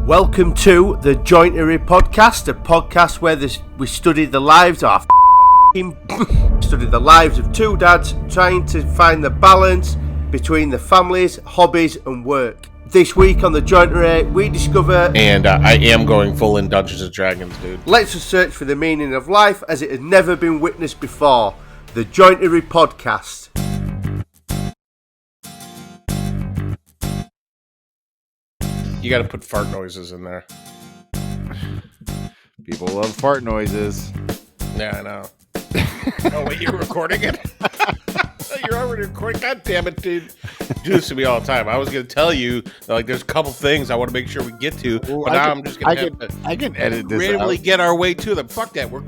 Welcome to the Jointery podcast, a podcast where we study the lives of study the lives of two dads trying to find the balance between the families, hobbies and work. This week on the Jointery, we discover... And I am going full in Dungeons & Dragons, dude. Let's search for the meaning of life as it has never been witnessed before. The Jointery podcast. You got to put fart noises in there. People love fart noises. Yeah, I know. Oh, wait, you're recording it? You're already recording? God damn it, dude. Do this to me all the time. I was going to tell you, like, there's a couple things I want to make sure we get to, but now I'm just going to I can edit this randomly out. Get our way to them. Fuck that. We're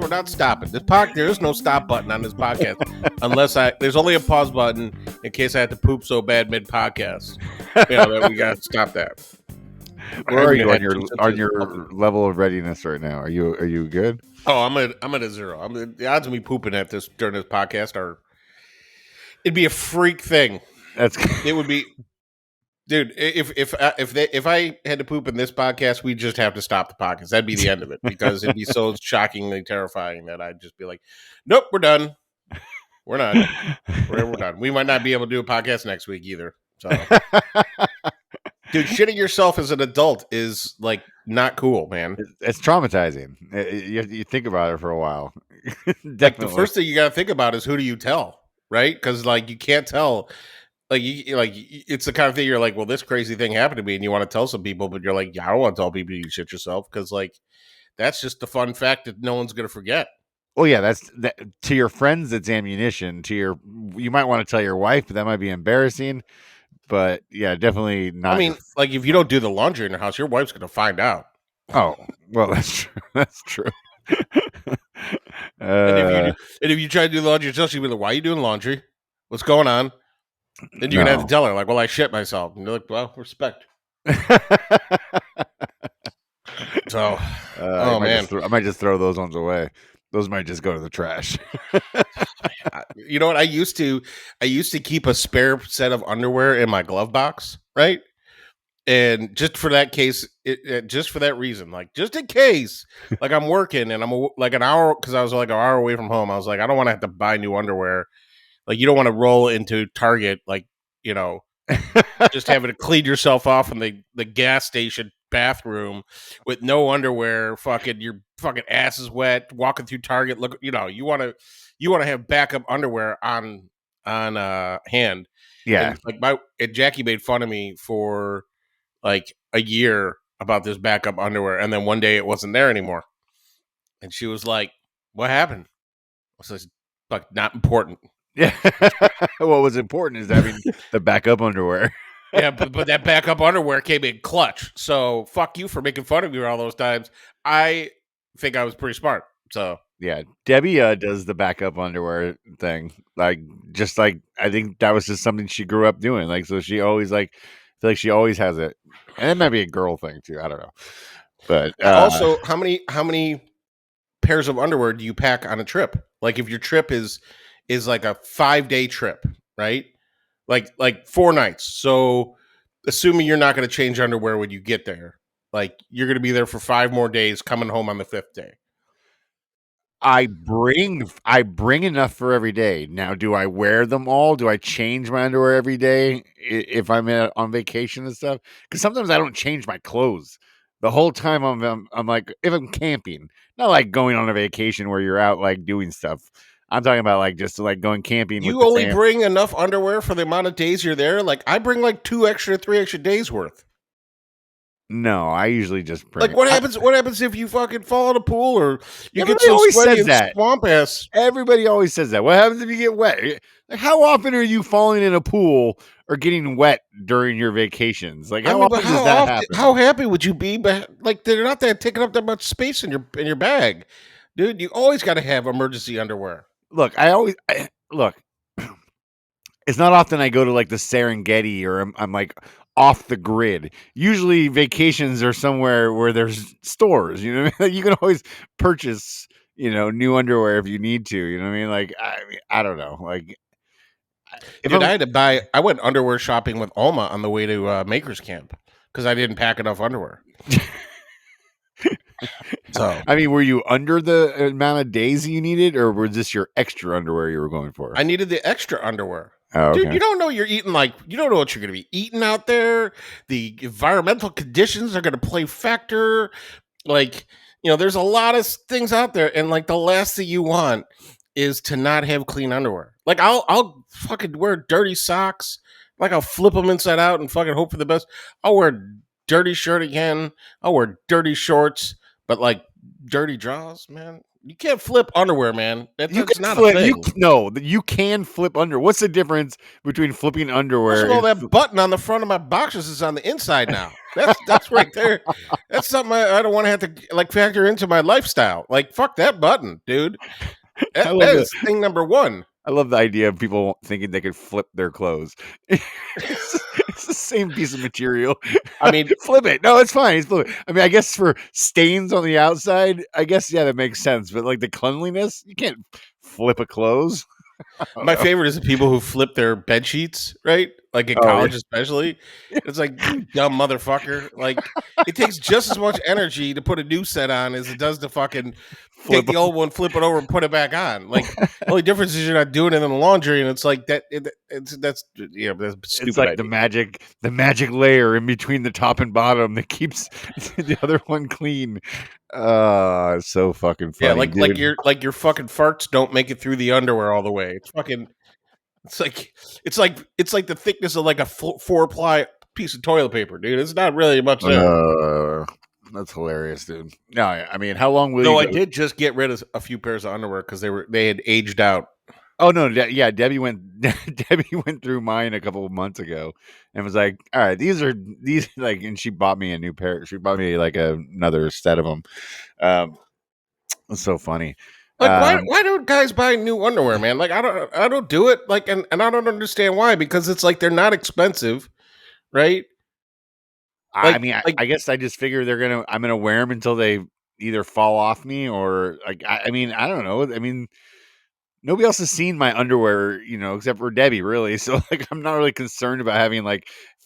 not stopping. There is no stop button on this podcast unless there's only a pause button in case I have to poop so bad mid-podcast. That we got to stop that. Where are you on your level of readiness right now? Are you good? Oh, I'm at a zero. The odds of me pooping during this podcast it'd be a freak thing. It would be, dude. If I had to poop in this podcast, we'd just have to stop the podcast. That'd be the end of it because it'd be so shockingly terrifying that I'd just be like, nope, we're done. We're not. We're done. We might not be able to do a podcast next week either. So. Dude, shitting yourself as an adult is like not cool, man. It's traumatizing. You think about it for a while. Like the first thing you got to think about is who do you tell, right? Because like you can't tell, it's the kind of thing you're like, well, this crazy thing happened to me, and you want to tell some people, but you're like, yeah, I don't want to tell people you shit yourself because like that's just the fun fact that no one's gonna forget. Well, yeah, that's to your friends. It's ammunition. You might want to tell your wife, but that might be embarrassing. But yeah, definitely not. I mean, like if you don't do the laundry in your house, your wife's going to find out. Oh, well, that's true. That's true. And if you try to do the laundry yourself, she'll be like, "Why are you doing laundry? What's going on?" Then you're going to have to tell her, like, "Well, I shit myself." And you're like, "Well, respect." So, man, I might just throw those ones away. Those might just go to the trash. You know what? I used to keep a spare set of underwear in my glove box, right? And just for that case, just for that reason, like just in case, like I'm working and I'm like an hour because I was like an hour away from home. I was like, I don't want to have to buy new underwear. Like you don't want to roll into Target, like just having to clean yourself off in the gas station bathroom with no underwear, your fucking ass is wet, walking through Target. Look, you want to have backup underwear on hand. Yeah. And Jackie made fun of me for like a year about this backup underwear, and then one day it wasn't there anymore. And she was like, "What happened?" I was like, "Not important." Yeah. What was important is having the backup underwear. Yeah, but that backup underwear came in clutch. So fuck you for making fun of me all those times. I think I was pretty smart. So yeah, Debbie does the backup underwear thing. Like I think that was just something she grew up doing. Like so she always I feel like she always has it. And it might be a girl thing too. I don't know. But also, how many pairs of underwear do you pack on a trip? Like if your trip is like a 5-day trip, right? Like 4 nights. So assuming you're not going to change underwear when you get there, like you're going to be there for 5 more days, coming home on the 5th day. I bring enough for every day. Now, do I wear them all? Do I change my underwear every day if I'm on vacation and stuff? Because sometimes I don't change my clothes the whole time. I'm like, if I'm camping, not like going on a vacation where you're out like doing stuff. I'm talking about like just like going camping. You only bring enough underwear for the amount of days you're there. Like I bring like 3 extra days worth. No, I usually just bring. Like what happens? What happens if you fucking fall in a pool or you get so sweaty and swamp ass? Everybody always says that. What happens if you get wet? Like, how often are you falling in a pool or getting wet during your vacations? Like how often does that happen? How happy would you be? But like they're not taking up that much space in your bag, dude. You always got to have emergency underwear. Look, look. It's not often I go to like the Serengeti or I'm like off the grid. Usually vacations are somewhere where there's stores, you know what I mean? You can always purchase, new underwear if you need to, you know what I mean? Like, I don't know. Like, I had to buy, I went underwear shopping with Alma on the way to Maker's Camp because I didn't pack enough underwear. So I mean, were you under the amount of days you needed, or was this your extra underwear you were going for? I needed the extra underwear. Oh, okay. Dude, you don't know you're eating you don't know what you're going to be eating out there. The environmental conditions are going to play factor. There's a lot of things out there, and the last thing you want is to not have clean underwear. I'll fucking wear dirty socks. I'll flip them inside out and fucking hope for the best. I'll wear dirty shirt again. I'll wear dirty shorts, but dirty drawers, man. You can't flip underwear, man. That's not a thing. You can flip underwear. What's the difference between flipping underwear? First of all, that button on the front of my boxers is on the inside now. That's right there. That's something I don't want to have to factor into my lifestyle. Fuck that button, dude. That is thing number one. I love the idea of people thinking they could flip their clothes. It's the same piece of material. I mean, flip it. No, it's fine. Flip it. I mean, I guess for stains on the outside, I guess, yeah, that makes sense. But the cleanliness, you can't flip a clothes. My favorite is the people who flip their bed sheets, right? In college, especially. It's you dumb motherfucker. It takes just as much energy to put a new set on as it does to fucking take the old one, flip it over, and put it back on. The only difference is you're not doing it in the laundry, and it's that's stupid. It's idea. the magic layer in between the top and bottom that keeps the other one clean. It's so fucking funny. Yeah, your fucking farts don't make it through the underwear all the way. It's fucking. It's like the thickness of a 4-ply piece of toilet paper, dude. It's not really much there. That's hilarious, dude. No, I mean, how long will you? No, I did just get rid of a few pairs of underwear because they had aged out. Oh no, yeah, Debbie went through mine a couple of months ago and was like, "All right, these and she bought me a new pair. She bought me another set of them. It's so funny. Why do guys buy new underwear, man? I don't do it. And I don't understand why, because it's they're not expensive, right? I guess I just figure I'm gonna wear them until they either fall off me or I mean, I don't know. I mean, nobody else has seen my underwear, except for Debbie, really. So I'm not really concerned about having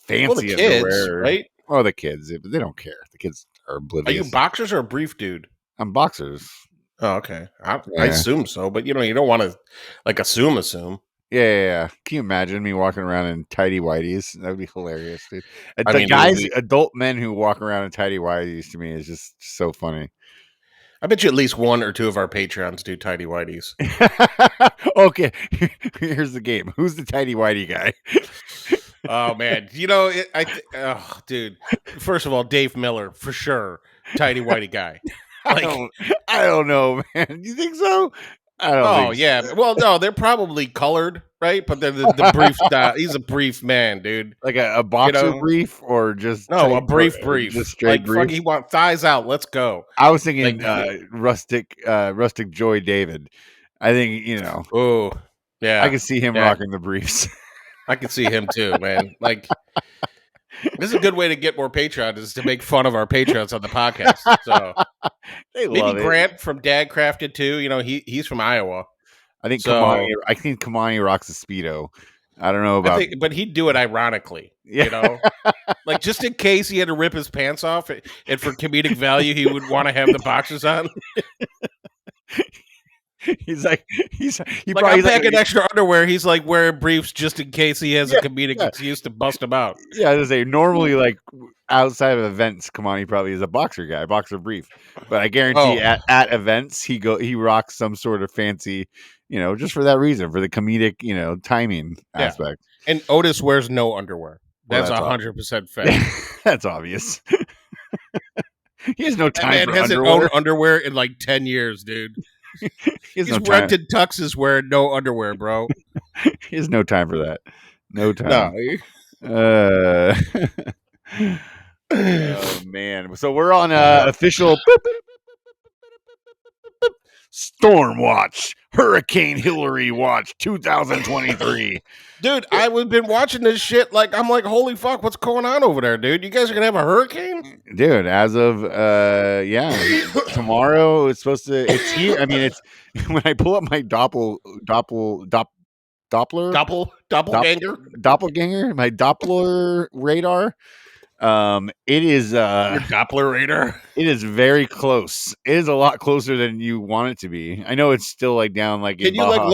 fancy the kids, underwear, right? Oh, the kids, they don't care. The kids are oblivious. Are you boxers or a brief dude? I'm boxers. Oh, okay. I assume so, but you don't want to assume. Yeah. Can you imagine me walking around in tighty whities? That would be hilarious, dude. Adult men who walk around in tighty whities to me is just so funny. I bet you at least one or two of our Patreons do tighty whities. Okay, here's the game. Who's the tighty whitey guy? Oh man, dude. First of all, Dave Miller for sure, tighty whitey guy. I don't know, man. You think so? I don't think so. Yeah. Well, no, they're probably colored, right? But they're the brief style. He's a brief man, dude. A boxer brief or just a brief, just straight brief. He want thighs out. Let's go. I was thinking rustic Joy David. I think Oh, yeah. I can see him rocking the briefs. I can see him too, man. This is a good way to get more Patreons is to make fun of our Patreons on the podcast. So maybe Grant from Dad Crafted too. He's from Iowa. I think Kamani rocks a Speedo. I don't know about, but he'd do it ironically. Yeah. Just in case he had to rip his pants off, and for comedic value, he would want to have the boxers on. He probably packing extra underwear. He's wearing briefs just in case he has a comedic excuse to bust him out. Yeah, I was say normally outside of events, Kamani probably is a boxer guy, boxer brief. But I guarantee at events he rocks some sort of fancy, just for that reason, for the comedic, timing aspect. And Otis wears no underwear. That's 100% fact. That's obvious. He has no time. That man hasn't owned underwear in 10 years, dude. He's rented tuxes wearing no underwear, bro. He has no time for that. No time. No. Oh man. So we're on official Storm Watch, Hurricane Hillary Watch 2023. Dude, I've been watching this shit. I'm holy fuck, what's going on over there, dude? You guys are gonna have a hurricane? Dude, as of tomorrow it's supposed to. It's here. I mean, it's when I pull up my doppelganger, my Doppler radar. It is Your Doppler radar. it is very close. It is a lot closer than you want it to be. I know it's still like down like in Can you like Baja.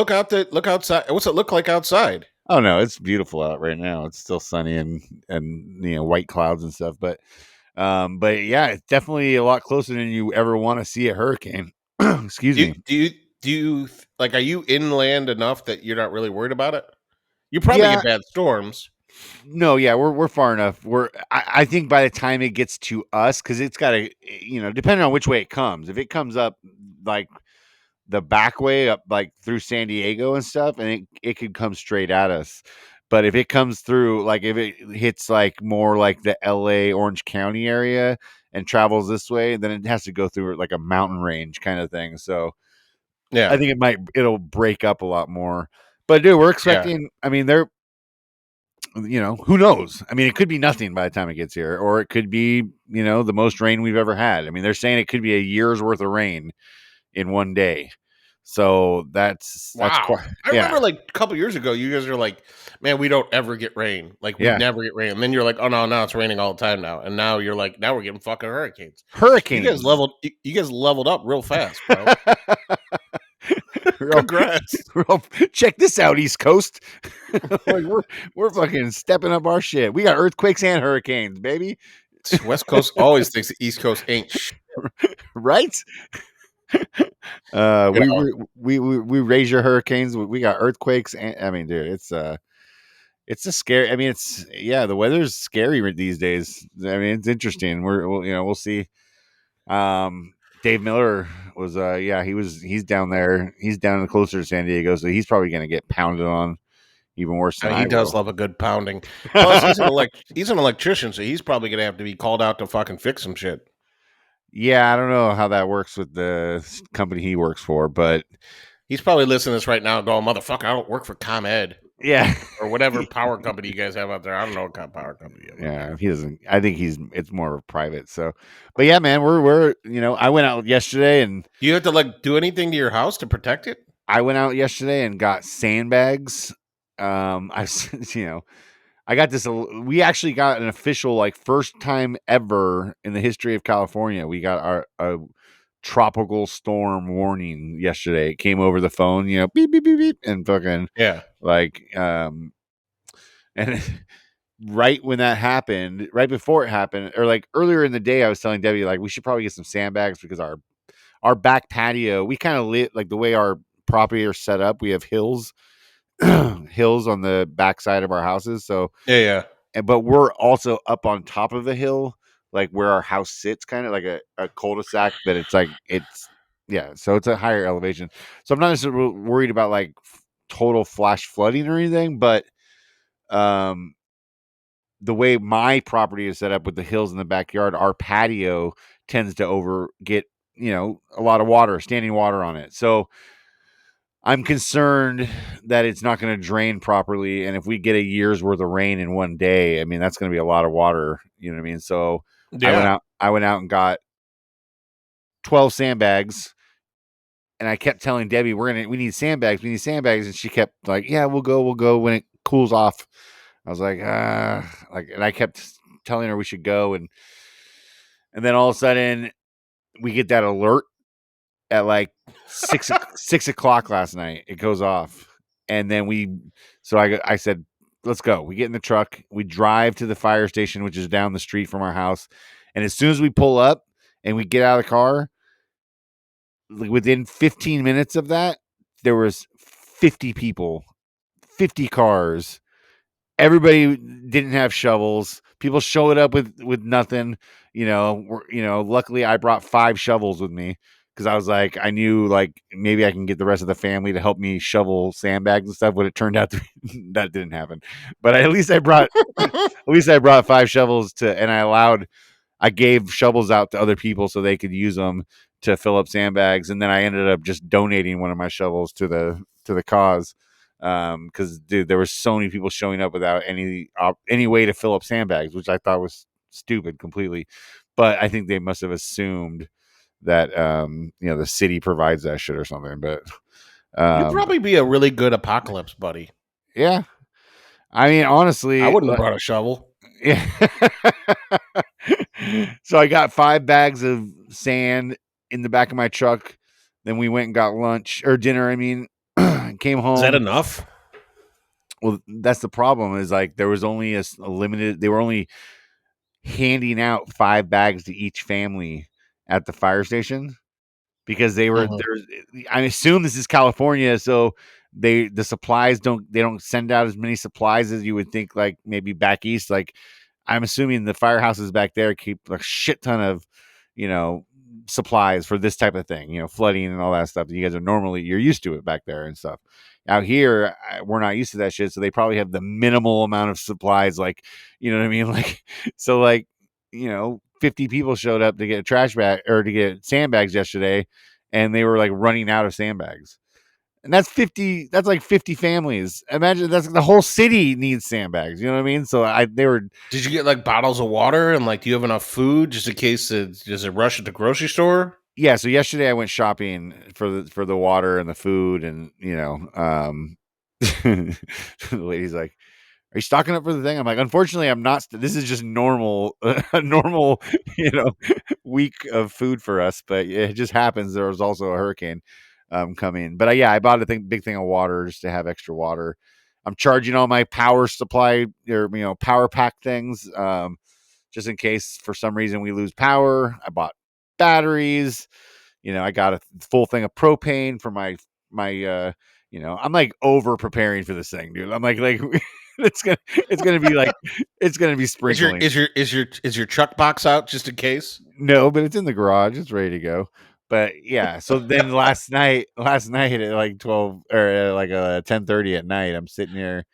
look outside? What's it look like outside? Oh no, it's beautiful out right now. It's still sunny and white clouds and stuff. But yeah, it's definitely a lot closer than you ever want to see a hurricane. Excuse Do you, me. do you like? Are you inland enough that you're not really worried about it? You probably Yeah, get bad storms. no, yeah, we're far enough. I think by the time it gets to us, because it's got to, depending on which way it comes. If it comes up like the back way up like through San Diego and stuff, and it could come straight at us. But if it comes through, like if it hits like more like the LA Orange County area and travels this way, then it has to go through like a mountain range kind of thing. So I Yeah, think it'll break up a lot more. But dude, we're yeah. expecting, I mean, who knows? I mean, it could be nothing by the time it gets here, or it could be, the most rain we've ever had. I mean, they're saying it could be a year's worth of rain in one day. So that's Wow. quite, I yeah, remember like a couple years ago, you guys were like, "Man, we don't ever get rain. Like we yeah. never get rain." And then you're like, "Oh no, now it's raining all the time now." And now you're like, "Now we're getting fucking hurricanes." You guys Hurricanes. leveled up real fast, bro. We're all- Congrats. Check this out, East Coast. Like we're fucking stepping up our shit. We got earthquakes and hurricanes, baby. West Coast always thinks the East Coast ain't shit. Right? You We know? we raise your hurricanes. We got earthquakes, and I mean, dude, it's a scary. I mean, the weather's scary these days. I mean, it's interesting. We'll see. Dave Miller was he's down there. He's down closer to San Diego, so he's probably going to get pounded on even worse than He I does will. love a good pounding. Plus, he's an electrician, so he's probably gonna have to be called out to fucking fix some shit. Yeah, I don't know how that works with the company he works for, but He's probably listening to this right now, going, "Motherfucker, I don't work for ComEd yeah, or whatever power company you guys have out there. I don't know what kind of power company you have." yeah, he doesn't. I think it's more of a private. So, but yeah, man, we're I went out yesterday and Do you have to like do anything to your house to protect it? got sandbags. I I got this. We actually got an official, like, first time ever in the history of California. We got a tropical storm warning yesterday. It came over the phone, beep beep beep beep, and fucking Yeah. like and right when that happened, right before it happened, or like earlier in the day, I was telling Debbie like we should probably get some sandbags because our back patio, we kind of lit like the way our property are set up. We have hills hills on the backside of our houses, so Yeah. but we're also up on top of a hill, like where our house sits, kind of like a cul-de-sac, but so it's a higher elevation. So I'm not necessarily worried about like total flash flooding or anything, but um the way my property is set up with the hills in the backyard, our patio tends to get, a lot of water, standing water on it. So I'm concerned that it's not going to drain properly. And if we get a year's worth of rain in one day, I mean, that's going to be a lot of water. You know what I mean? So Yeah. I went out and got 12 sandbags, and I kept telling Debbie, we need sandbags. We need sandbags. And she kept like, yeah, we'll go when it cools off. I was like, and I kept telling her we should go. And then all of a sudden we get that alert at like 6 o'clock last night. It goes off. And then I said, let's go. We get in the truck. We drive to the fire station, which is down the street from our house. And as soon as we pull up and we get out of the car, like within 15 minutes of that, there was 50 people, 50 cars. Everybody didn't have shovels. People showed up with nothing. Luckily I brought 5 shovels with me because I was like, I knew like maybe I can get the rest of the family to help me shovel sandbags and stuff. But it turned out that didn't happen. But at least I brought 5 shovels and I gave shovels out to other people so they could use them to fill up sandbags. And then I ended up just donating one of my shovels to the cause. Because dude, there were so many people showing up without any way to fill up sandbags, which I thought was stupid completely. But I think they must have assumed that the city provides that shit or something. But You'd probably be a really good apocalypse buddy. yeah, I mean, honestly, I wouldn't have brought a shovel. Yeah. So I got 5 bags of sand in the back of my truck. Then we went and got lunch or dinner. I mean, came Is that home. enough? Well, that's the problem. Is like there was only a limited. They were only handing out 5 bags to each family at the fire station because they were Mhm. there's. I assume this is California, so the supplies don't send out as many supplies as you would think. Like maybe back east, like I'm assuming the firehouses back there keep a shit ton of, you know, supplies for this type of thing, flooding and all that stuff. You guys you're used to it back there and stuff. Out here, we're not used to that shit. So they probably have the minimal amount of supplies, like, you know what I mean? Like, so like, 50 people showed up to get a trash bag or to get sandbags yesterday, and they were like running out of sandbags. And that's like 50 families. Imagine that's the whole city needs sandbags. You know what I mean? So they were. Did you get like bottles of water and like do you have enough food just in case does it rush at the grocery store? Yeah, so yesterday I went shopping for the water and the food, and the lady's like, "Are you stocking up for the thing?" I'm like, "Unfortunately, I'm not. This is just normal, a normal, week of food for us." But it just happens there was also a hurricane coming. But yeah, I bought a big thing of water just to have extra water. I'm charging all my power supply or power pack things just in case for some reason we lose power. I bought batteries. I got a full thing of propane for my I'm like over preparing for this thing, dude. I'm like it's gonna be like it's gonna be Is your sprinkling. is your truck box out just in case? No, but it's in the garage. It's ready to go. But yeah, so then last night at like 12 or like 10:30 at night, I'm sitting here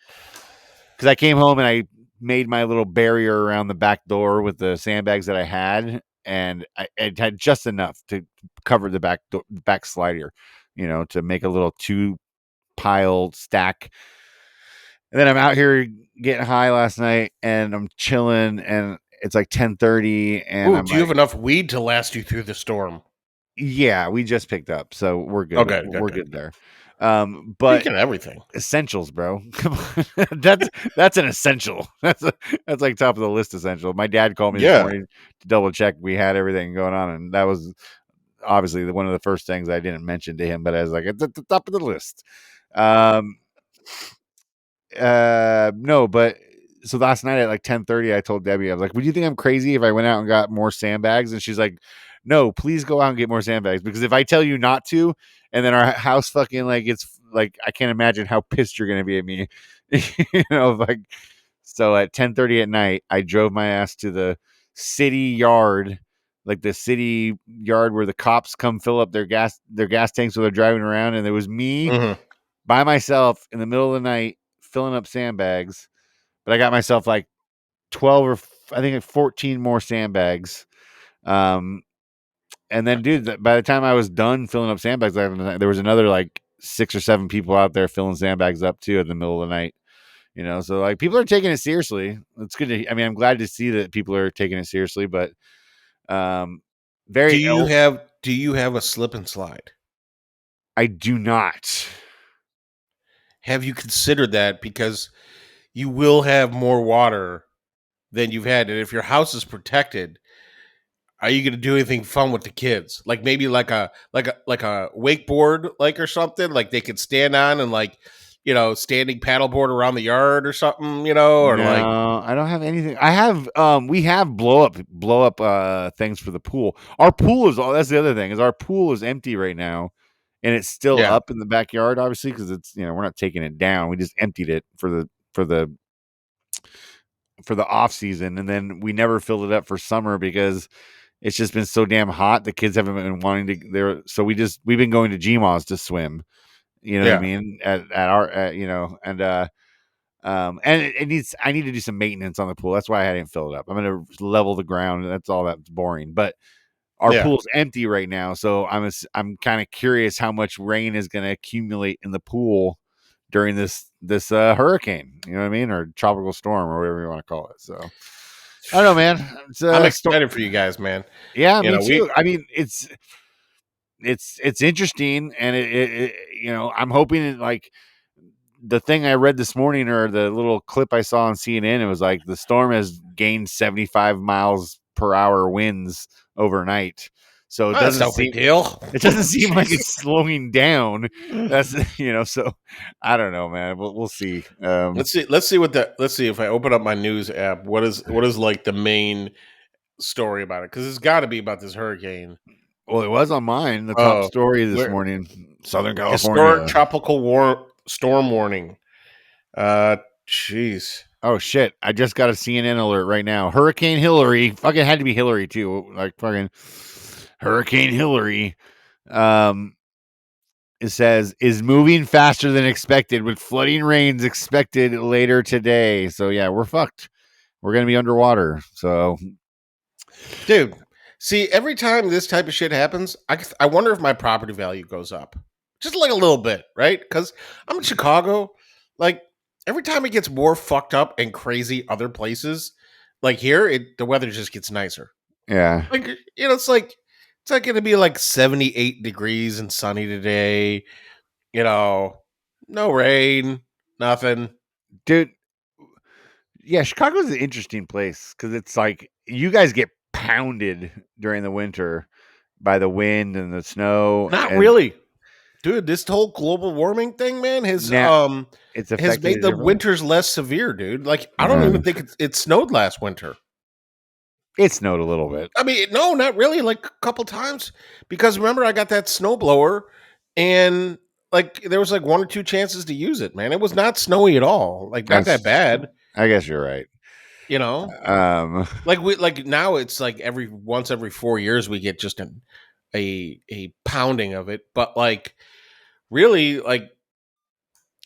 because I came home and I made my little barrier around the back door with the sandbags that I had, and I had just enough to cover the back slider, to make a little 2 pile stack. And then I'm out here getting high last night, and I'm chilling, and it's like 10:30, and Ooh, I'm do you have like, enough weed to last you through the storm? yeah, we just picked up, so we're Oh, good. good, good, We're good, good good. there. But Speaking of everything, essentials, bro. Come on. That's an essential. That's like top of the list essential. My dad called me this yeah. morning to double check we had everything going on, and that was obviously one of the first things I didn't mention to him, but I was like, it's at the top of the list. Um no, but so last night at like 10:30, I told Debbie, I was like, would you think I'm crazy if I went out and got more sandbags? And she's like, no, please go out and get more sandbags, because if I tell you not to, and then our house fucking like it's like I can't imagine how pissed you're gonna be at me. Like, so at 10:30 at night, I drove my ass to the city yard, like the city yard where the cops come fill up their gas tanks when they're driving around, and there was me Mhm. by myself in the middle of the night filling up sandbags. But I got myself like 12 or I think 14 more sandbags. Um, and then, dude, by the time I was done filling up sandbags, there was another like 6 or 7 people out there filling sandbags up too in the middle of the night. So like people are taking it seriously. It's good to. I mean, I'm glad to see that people are taking it seriously, but um, Do very. you have a slip and slide? I do not. Have you considered that because you will have more water than you've had, and if your house is protected, are you going to do anything fun with the kids? Like maybe like a wakeboard, like or something, like they could stand on and like standing paddleboard around the yard or something, or like No, I don't have anything. I have we have blow up things for the pool. Our pool is all that's the other thing is our pool is empty right now, and it's still yeah, up in the backyard, obviously, because it's we're not taking it down. We just emptied it for the off season, and then we never filled it up for summer because it's just been so damn hot. The kids haven't been wanting to there, so we've been going to GMA's to swim. You know what I yeah, mean? At our and it needs I need to do some maintenance on the pool. That's why I didn't fill it up. I'm gonna level the ground. That's all that's boring. But our yeah. pool's empty right now, so I'm kind of curious how much rain is gonna accumulate in the pool during this hurricane. You know what I mean, or tropical storm, or whatever you want to call it. So I don't know, man. It's I'm a storm. excited for you guys, man. Yeah, You me know, we too. I mean, it's interesting, and I'm hoping it like the thing I read this morning, or the little clip I saw on CNN, it was like the storm has gained 75 miles per hour winds overnight. So it Oh, that's doesn't no big seem deal. like Jeez. it's slowing down. That's so I don't know, man. We'll see. Let's see. Let's see if I open up my news app. What is like the main story about it? Because it's got to be about this hurricane. Well, it was on mine. The top Oh, story this where morning, Southern historic California. tropical storm warning. Jeez. Oh shit! I just got a CNN alert right now. Hurricane Hillary, fucking had to be Hillary too. Like fucking Hurricane Hillary. It says is moving faster than expected with flooding rains expected later today. So yeah, we're fucked. We're gonna be underwater. So, Dude, see, every time this type of shit happens, I wonder if my property value goes up. Just like a little bit, right? Because I'm in Chicago. Like, every time it gets more fucked up and crazy other places, like here, the weather just gets nicer. yeah. Like, it's like going to be like 78 degrees and sunny today. No rain, nothing. Dude, yeah, Chicago's an interesting place because it's like you guys get pounded during the winter by the wind and the snow, Not and really. Dude, this whole global warming thing, man, now it's has affected made it the differently. winters less severe, dude. Like, I don't even think it snowed last winter. It snowed a little bit. I mean, no, not really. Like a couple times, because remember, I got that snow blower, and like there was like 1 or 2 chances to use it. Man, it was not snowy at all. Like not that bad. I guess you're right. You know, like now it's like once every 4 years we get just a pounding of it. But like really, like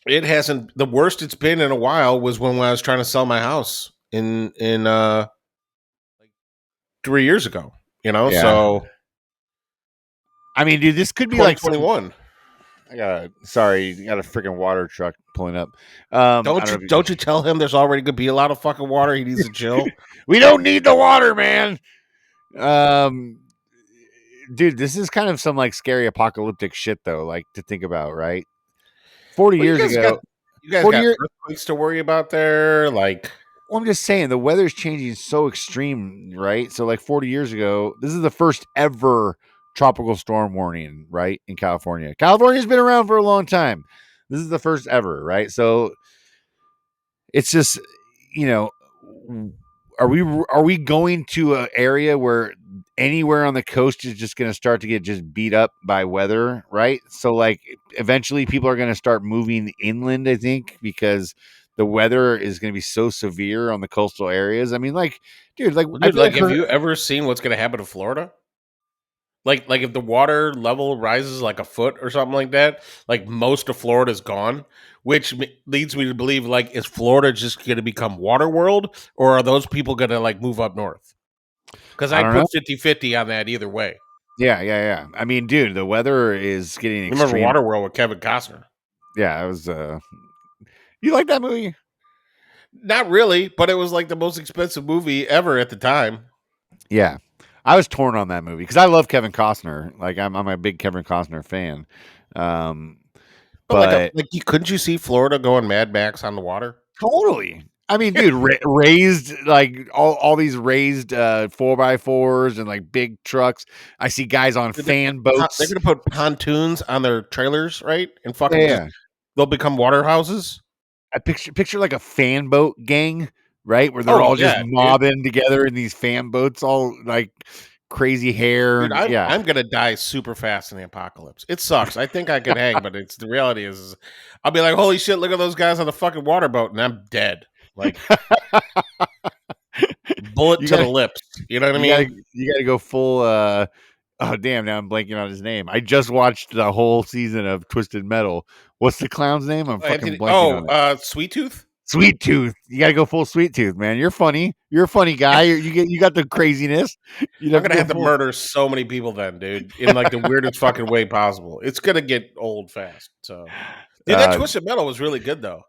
it hasn't. The worst it's been in a while was when I was trying to sell my house in 3 years ago. Yeah. So I mean, dude, this could be like 2021. I got a freaking water truck pulling up. I Don't you tell him there's already gonna be a lot of fucking water. He needs to chill. We don't need the water, man. Dude, this is kind of some like scary apocalyptic shit though, like to think about, right? 40 Well, years ago, you guys 40 got years. earthquakes to worry about there. Like, Well, I'm just saying the weather's changing so extreme, right? So like 40 years ago, this is the first ever tropical storm warning, right? In California. California's been around for a long time. This is the first ever, right? So it's just, you know, are we going to an area where anywhere on the coast is just going to start to get just beat up by weather, right? So like eventually people are going to start moving inland, I think, because the weather is going to be so severe on the coastal areas. I mean, like, dude, like, have you ever seen what's going to happen to Florida? Like if the water level rises like a foot or something like that, like most of Florida is gone, which leads me to believe, like, is Florida just going to become water world, or are those people going to like move up north? Because I don't put know. 50-50 on that either way. Yeah. I mean, dude, the weather is getting Remember extreme. Waterworld with Kevin Costner? Yeah, it was. You like that movie? Not really, but it was like the most expensive movie ever at the time. Yeah, I was torn on that movie because I love Kevin Costner. Like, I'm a big Kevin Costner fan. But Couldn't you see Florida going Mad Max on the water? totally. I mean, dude, raised like all these raised 4x4s and like big trucks. I see guys on fan boats. They're gonna put pontoons on their trailers, right? And fucking Yeah. they'll become water houses. I picture like a fan boat gang, right? Where they're all just mobbing together in these fan boats, all like crazy hair. Dude, I'm gonna die super fast in the apocalypse. It sucks. I think I could hang, but the reality is I'll be like, holy shit, look at those guys on the fucking water boat, and I'm dead. Like bullet to the lips. You know what I mean? You gotta go full oh damn, now I'm blanking on his name. I just watched the whole season of Twisted Metal. What's the clown's name? I'm fucking blanking on it. Sweet Tooth? Sweet Tooth. You gotta go full Sweet Tooth, man. You're funny. You're a funny guy. You got the craziness. I'm gonna have to murder so many people then, dude, in like the weirdest fucking way possible. It's gonna get old fast. So, dude, that Twisted Metal was really good though.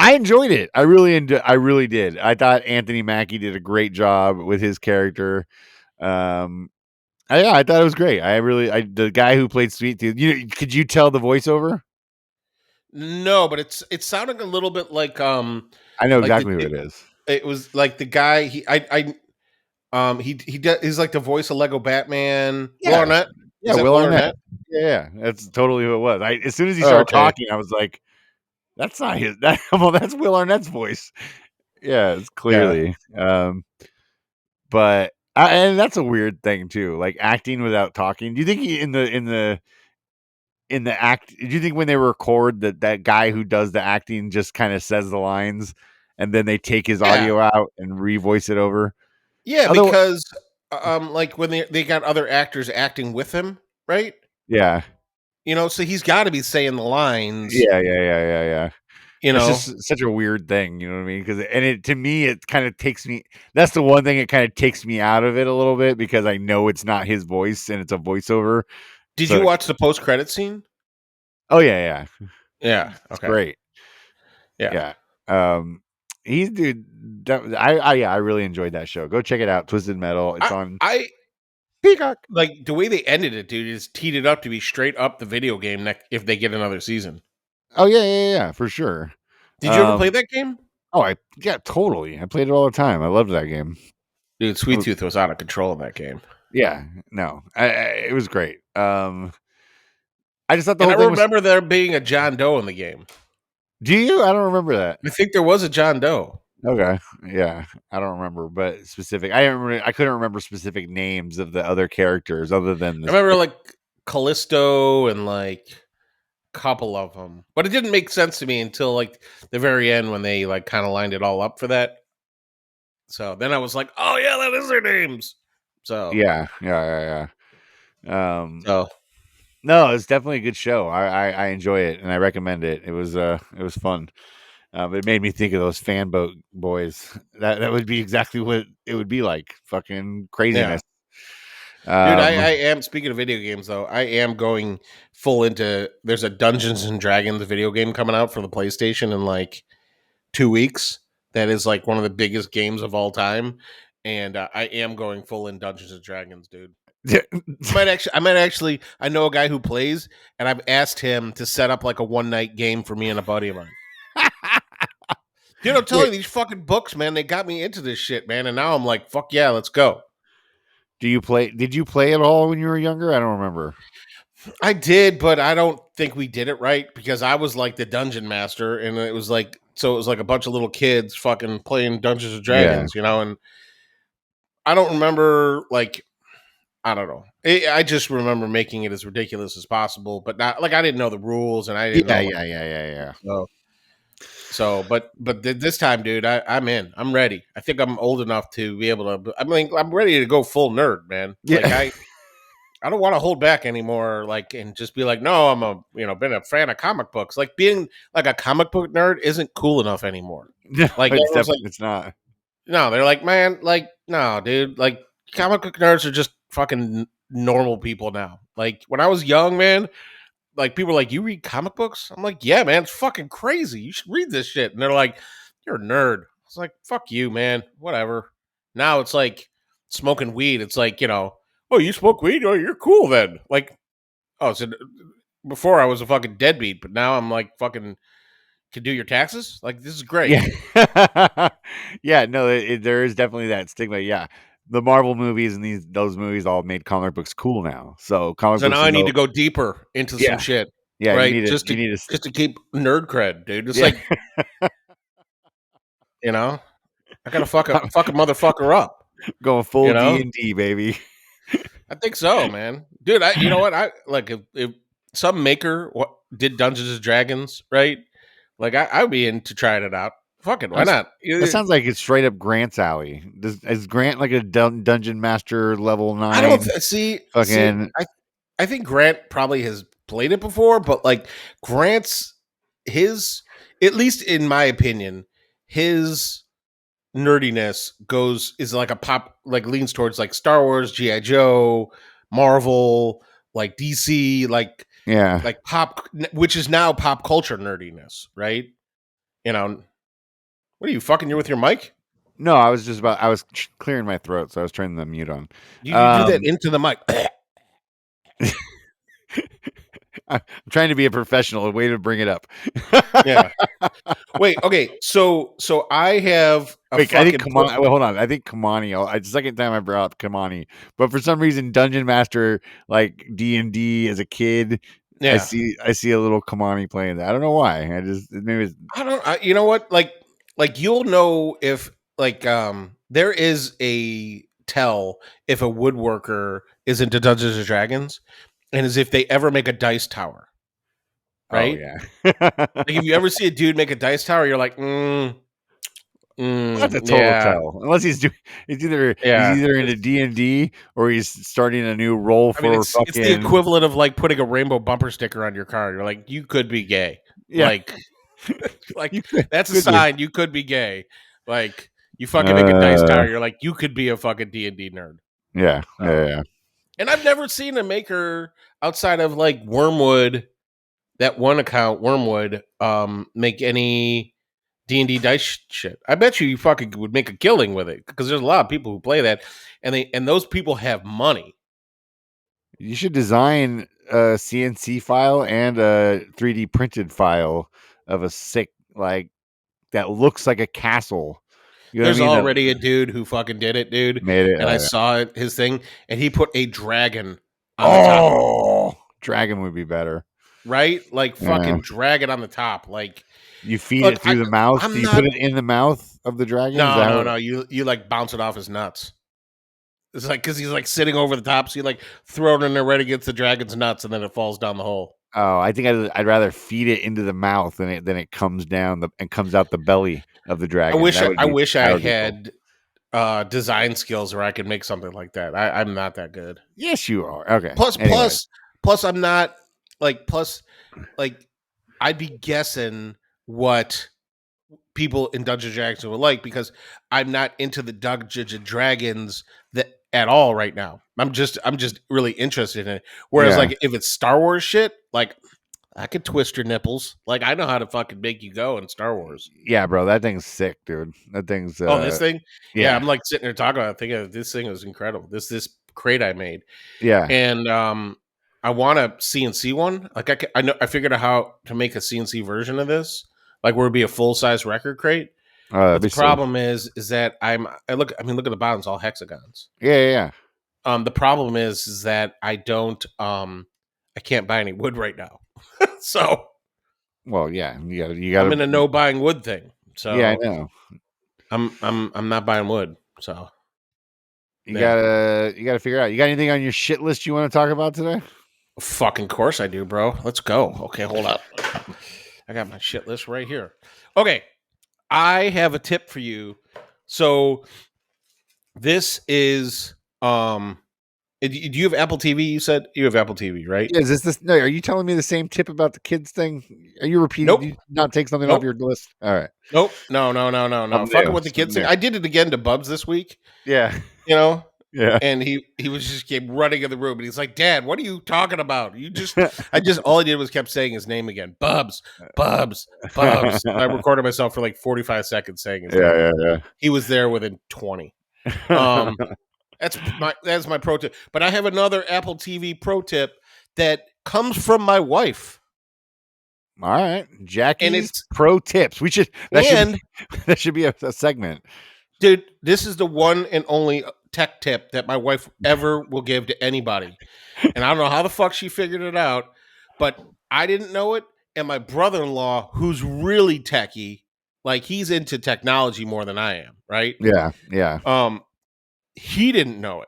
I enjoyed it. I really did. I thought Anthony Mackie did a great job with his character. I thought it was great. The guy who played Sweet Tooth. Could you tell the voiceover? No, but it's sounding a little bit like I know like exactly who it is. it was like the guy he's like the voice of Lego Batman. Will Yeah, Arnett? yeah, Is that Will Will Arnett. Arnett? Yeah, that's totally who it was. As soon as he Oh, started okay. talking, I was like, "That's not his." Well, that's Will Arnett's voice. Yeah, it's Yeah. clearly. But and that's a weird thing too, like acting without talking. Do you think in the act? Do you think when they record that guy who does the acting just kind of says the lines, and then they take his Yeah. audio out and revoice it over? Yeah, Other, because like when they got other actors acting with him, right? yeah, So he's got to be saying the lines, yeah. you It's know. just such a weird thing, you know what I mean? Because to me, it kind of takes me. That's the one thing it kind of takes me out of it a little bit because I know it's not his voice and it's a voiceover. Did you So, watch the post-credit scene? oh yeah, Yeah. it's Okay. great. Yeah. Yeah, he's dude. I really enjoyed that show. Go check it out, Twisted Metal. It's on I Peacock. like the way they ended it, dude. Is teed it up to be straight up the video game if they get another season. Oh yeah, for sure. Did you ever play that game? Oh, yeah, totally. I played it all the time. I loved that game. Dude, Sweet Tooth was out of control in that game. Yeah, no, it was great. I just thought the And I whole thing was. remember there being a John Doe in the game. Do you? I don't remember that. I think there was a John Doe. Okay, yeah, I don't remember, but specific. I remember. I couldn't remember specific names of the other characters other than I this. remember like Callisto and like a couple of them, but it didn't make sense to me until like the very end when they like kind of lined it all up for that. So then I was like, oh yeah, that is their names. So Yeah. so No, it's definitely a good show. I enjoy it and I recommend it. It was fun. It made me think of those fan boat boys. That would be exactly what it would be like. Fucking yeah. craziness. Dude, I am speaking of video games though. I am going full into. There's a Dungeons and Dragons video game coming out for the PlayStation in like 2 weeks. That is like one of the biggest games of all time, and I am going full in Dungeons and Dragons, dude. I might actually. I know a guy who plays, and I've asked him to set up like a one night game for me and a buddy of mine. Dude, I'm telling you, these fucking books, man, they got me into this shit, man, and now I'm like, fuck yeah, let's go. Did you play at all when you were younger? I don't remember. I did, but I don't think we did it right because I was like the dungeon master, and it was like a bunch of little kids fucking playing Dungeons and Dragons, and I don't remember like I don't know. I just remember making it as ridiculous as possible, but not like I didn't know the rules and I didn't know. Yeah. But this time, dude, I'm in. I'm ready. I think I'm old enough to be able to. I mean, I'm ready to go full nerd, man. Yeah. Like I don't want to hold back anymore. Like and just be like, no, I'm been a fan of comic books. Like being like a comic book nerd isn't cool enough anymore. No, Like it's not. no, they're like, man, like no, dude, like comic book nerds are just fucking normal people now. Like when I was young, man, like people are like, you read comic books? I'm like, yeah, man, it's fucking crazy. You should read this shit. And they're like, you're a nerd. I was like, fuck you, man. Whatever. Now it's like smoking weed. It's like, oh, you smoke weed? Oh, you're cool then. Like, oh, so before I was a fucking deadbeat, but now I'm like fucking can do your taxes? Like, this is great. Yeah. Yeah, no, there is definitely that stigma. Yeah. The Marvel movies and those movies all made comic books cool now. So comic So books now are I need to go deeper into some shit. Yeah, Right. you Just need to keep nerd cred, dude. It's yeah. like, I gotta fuck a motherfucker up. Going full D&D, baby. I think so, man. Dude, you know what? I like if some maker did Dungeons and Dragons, right? Like I'd be into trying it out. Fuck it, why not? That sounds like it's straight up Grant's alley. Is Grant like a dungeon master level 9? I don't see. I think Grant probably has played it before, but like Grant's at least in my opinion, his nerdiness is like a pop, like leans towards like Star Wars, G.I. Joe, Marvel, like DC, like pop, which is now pop culture nerdiness, right? What are you fucking? You're with your mic? No, I was clearing my throat, so I was turning the mute on. You do that into the mic. I'm trying to be a professional. A way to bring it up. Yeah. Wait. Okay. So I have a Wait, I think fucking. Kamani. Wait, hold on. I think Kamani. It's the second time I brought up Kamani, but for some reason, Dungeon Master, like D&D as a kid, I Yeah. see a little Kamani playing that. I don't know why. I just maybe it's, I don't. You know what? Like you'll know if there is a tell if a woodworker is into Dungeons and Dragons, and as if they ever make a dice tower, oh right? yeah. Like if you ever see a dude make a dice tower, you're like, That's a total yeah, tell. Unless he's doing, he's yeah. either into D&D or he's starting a new role I mean, for it's the fucking equivalent of like putting a rainbow bumper sticker on your car. You're like, you could be gay. yeah. Like, like You could, that's a could you? sign you could be gay. Like, you fucking make a dice Uh, tower. You're like, you could be a fucking D&D nerd. yeah, So, yeah. and I've never seen a maker outside of like Wormwood, that one account, Wormwood, make any D&D dice shit. I bet you fucking would make a killing with it because there's a lot of people who play that, and those people have money. You should design a CNC file and a 3D printed file of a sick like that looks like a castle. You know what I There's mean? That already a dude who fucking did it, dude. made it. And I Oh, yeah. saw it, his thing, and he put a dragon on the top, Oh, dragon would be better. right? Like Yeah. fucking dragon on the top. Like, You feed look, it through the mouth. I'm Do you not. put it in the mouth of the dragon? Is that No, how- no, no. You like bounce it off his nuts. It's like because he's like sitting over the top, so you like throw it in there right against the dragon's nuts, and then it falls down the hole. Oh, I think I'd rather feed it into the mouth than it comes down and comes out the belly of the I dragon. wish That would I be- wish that I would be cool. had design skills where I could make something like that. I'm not that good. Yes, you are. Okay. Plus, Anyway. plus, I'm not like like I'd be guessing what people in Dungeons and Dragons would like because I'm not into the Dungeons and Dragons that at all right now. I'm just really interested in it. Whereas Yeah. like if it's Star Wars shit, like I could twist your nipples. Like I know how to fucking make you go in Star Wars. Yeah, bro, that thing's sick, dude. That thing's This thing, yeah. I'm like sitting there talking about it, thinking this thing is incredible. This crate I made. Yeah. And I want a CNC one. Like I figured out how to make a CNC version of this, like where it'd be a full size record crate. But the problem is that look at the bottom, it's all hexagons. Yeah. The problem is that I can't buy any wood right now. So well, yeah, you got I'm in a no buying wood thing. So yeah, I know. I'm not buying wood. So You gotta figure out. You got anything on your shit list you want to talk about today? fucking course I do, bro. Let's go. Okay, hold up. I got my shit list right here. Okay. I have a tip for you. So this is do you have Apple TV? You said you have Apple TV, right? Yeah, is this no? Are you telling me the same tip about the kids thing? Are you repeating? Nope. You not take something Nope. off your list? All right. Nope. No. Fucking new. with the kids I'm thing. new. I did it again to Bubs this week. Yeah. You know? Yeah. And he was just came running in the room and he's like, Dad, what are you talking about? All I did was kept saying his name again. Bubs. I recorded myself for like 45 seconds saying his name. Yeah. He was there within 20. That's my pro tip. But I have another Apple TV pro tip that comes from my wife. All right, Jackie's And it's pro tips. We should that should be a segment. dude, this is the one and only tech tip that my wife ever will give to anybody. And I don't know how the fuck she figured it out, but I didn't know it. And my brother-in-law, who's really techie, like he's into technology more than I am, right? Yeah. He didn't know it.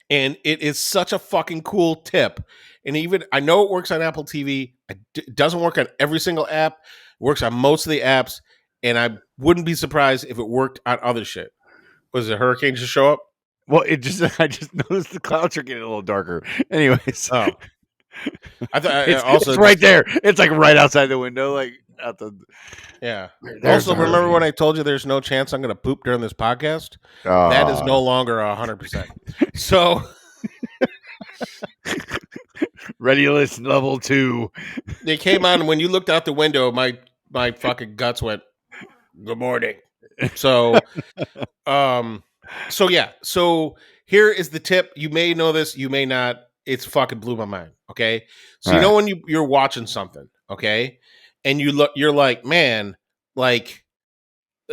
And it is such a fucking cool tip. And even I know it works on Apple TV. It doesn't work on every single app. It works on most of the apps. And I wouldn't be surprised if it worked on other shit. Was it hurricane just show up? Well, I just noticed the clouds are getting a little darker. Anyways, Oh, I thought it's right there. It's like right outside the window, like out the. Yeah. There's Also, the remember hurricane. when I told you there's no chance I'm going to poop during this podcast? Oh. That is no longer 100%. So Ready list level 2. they came on when you looked out the window. My fucking guts went. Good morning. So, So yeah. So here is the tip. You may know this. You may not. it's fucking blew my mind. Okay, so All right. when you're watching something, okay, and you're like, man, like,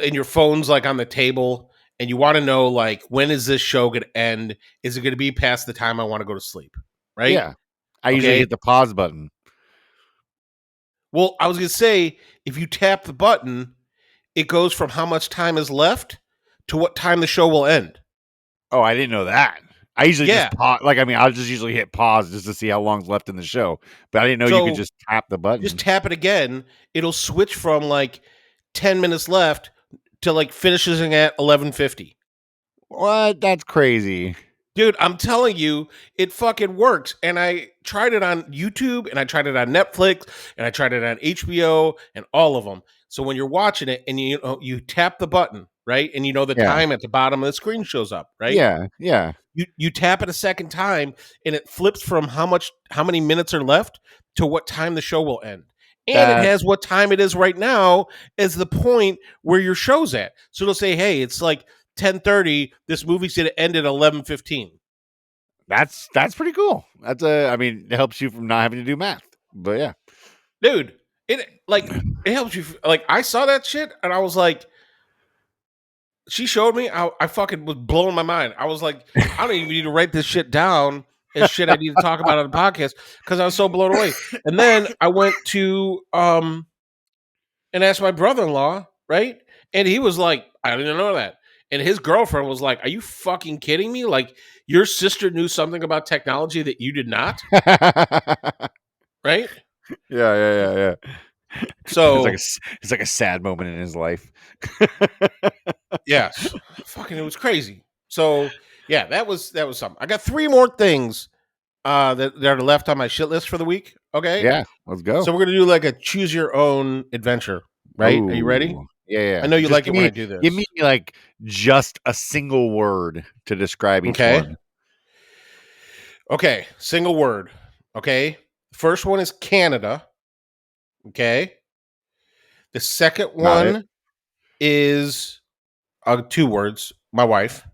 and your phone's like on the table, and you want to know like when is this show gonna end? Is it gonna be past the time I want to go to sleep? Right? Yeah. I usually Okay. hit the pause button. Well, I was gonna say if you tap the button, it goes from how much time is left to what time the show will end. Oh, I didn't know that. I usually Yeah. just pause. Like, I mean, I'll just usually hit pause just to see how long's left in the show. But I didn't know you could So just tap the button. just tap it again. It'll switch from like 10 minutes left to like finishes at 11:50. What? That's crazy. Dude, I'm telling you, it fucking works. And I tried it on YouTube, and I tried it on Netflix, and I tried it on HBO, and all of them. So when you're watching it and you tap the button, right? And the Yeah. time at the bottom of the screen shows up, right? Yeah. Yeah. You tap it a second time, and it flips from how many minutes are left to what time the show will end. And it That has what time it is right now as the point where your show's at. So it'll say, hey, it's like 10:30. This movie's gonna end at 11:15. that's pretty cool. I mean, it helps you from not having to do math. But yeah. Dude, it helps you. Like, I saw that shit and I was like, she showed me. I fucking was blowing my mind. I was like, I don't even need to write this shit down as shit I need to talk about on the podcast because I was so blown away. And then I went to and asked my brother-in-law, right? And he was like, I didn't know that. And his girlfriend was like, are you fucking kidding me? Like, your sister knew something about technology that you did not, right? Yeah. So it's like a sad moment in his life. yes, fucking, it was crazy. So yeah, that was something. I got 3 more things that are left on my shit list for the week. Okay, Yeah, let's go. so we're gonna do like a choose your own adventure. Right? Are you ready? Ooh, Yeah. I know you Just like give it when me, I do this. Give me like just a single word to describe each Okay. one. Okay, single word. Okay, first one is Canada. Okay, the second Got it. one is 2 words. My wife.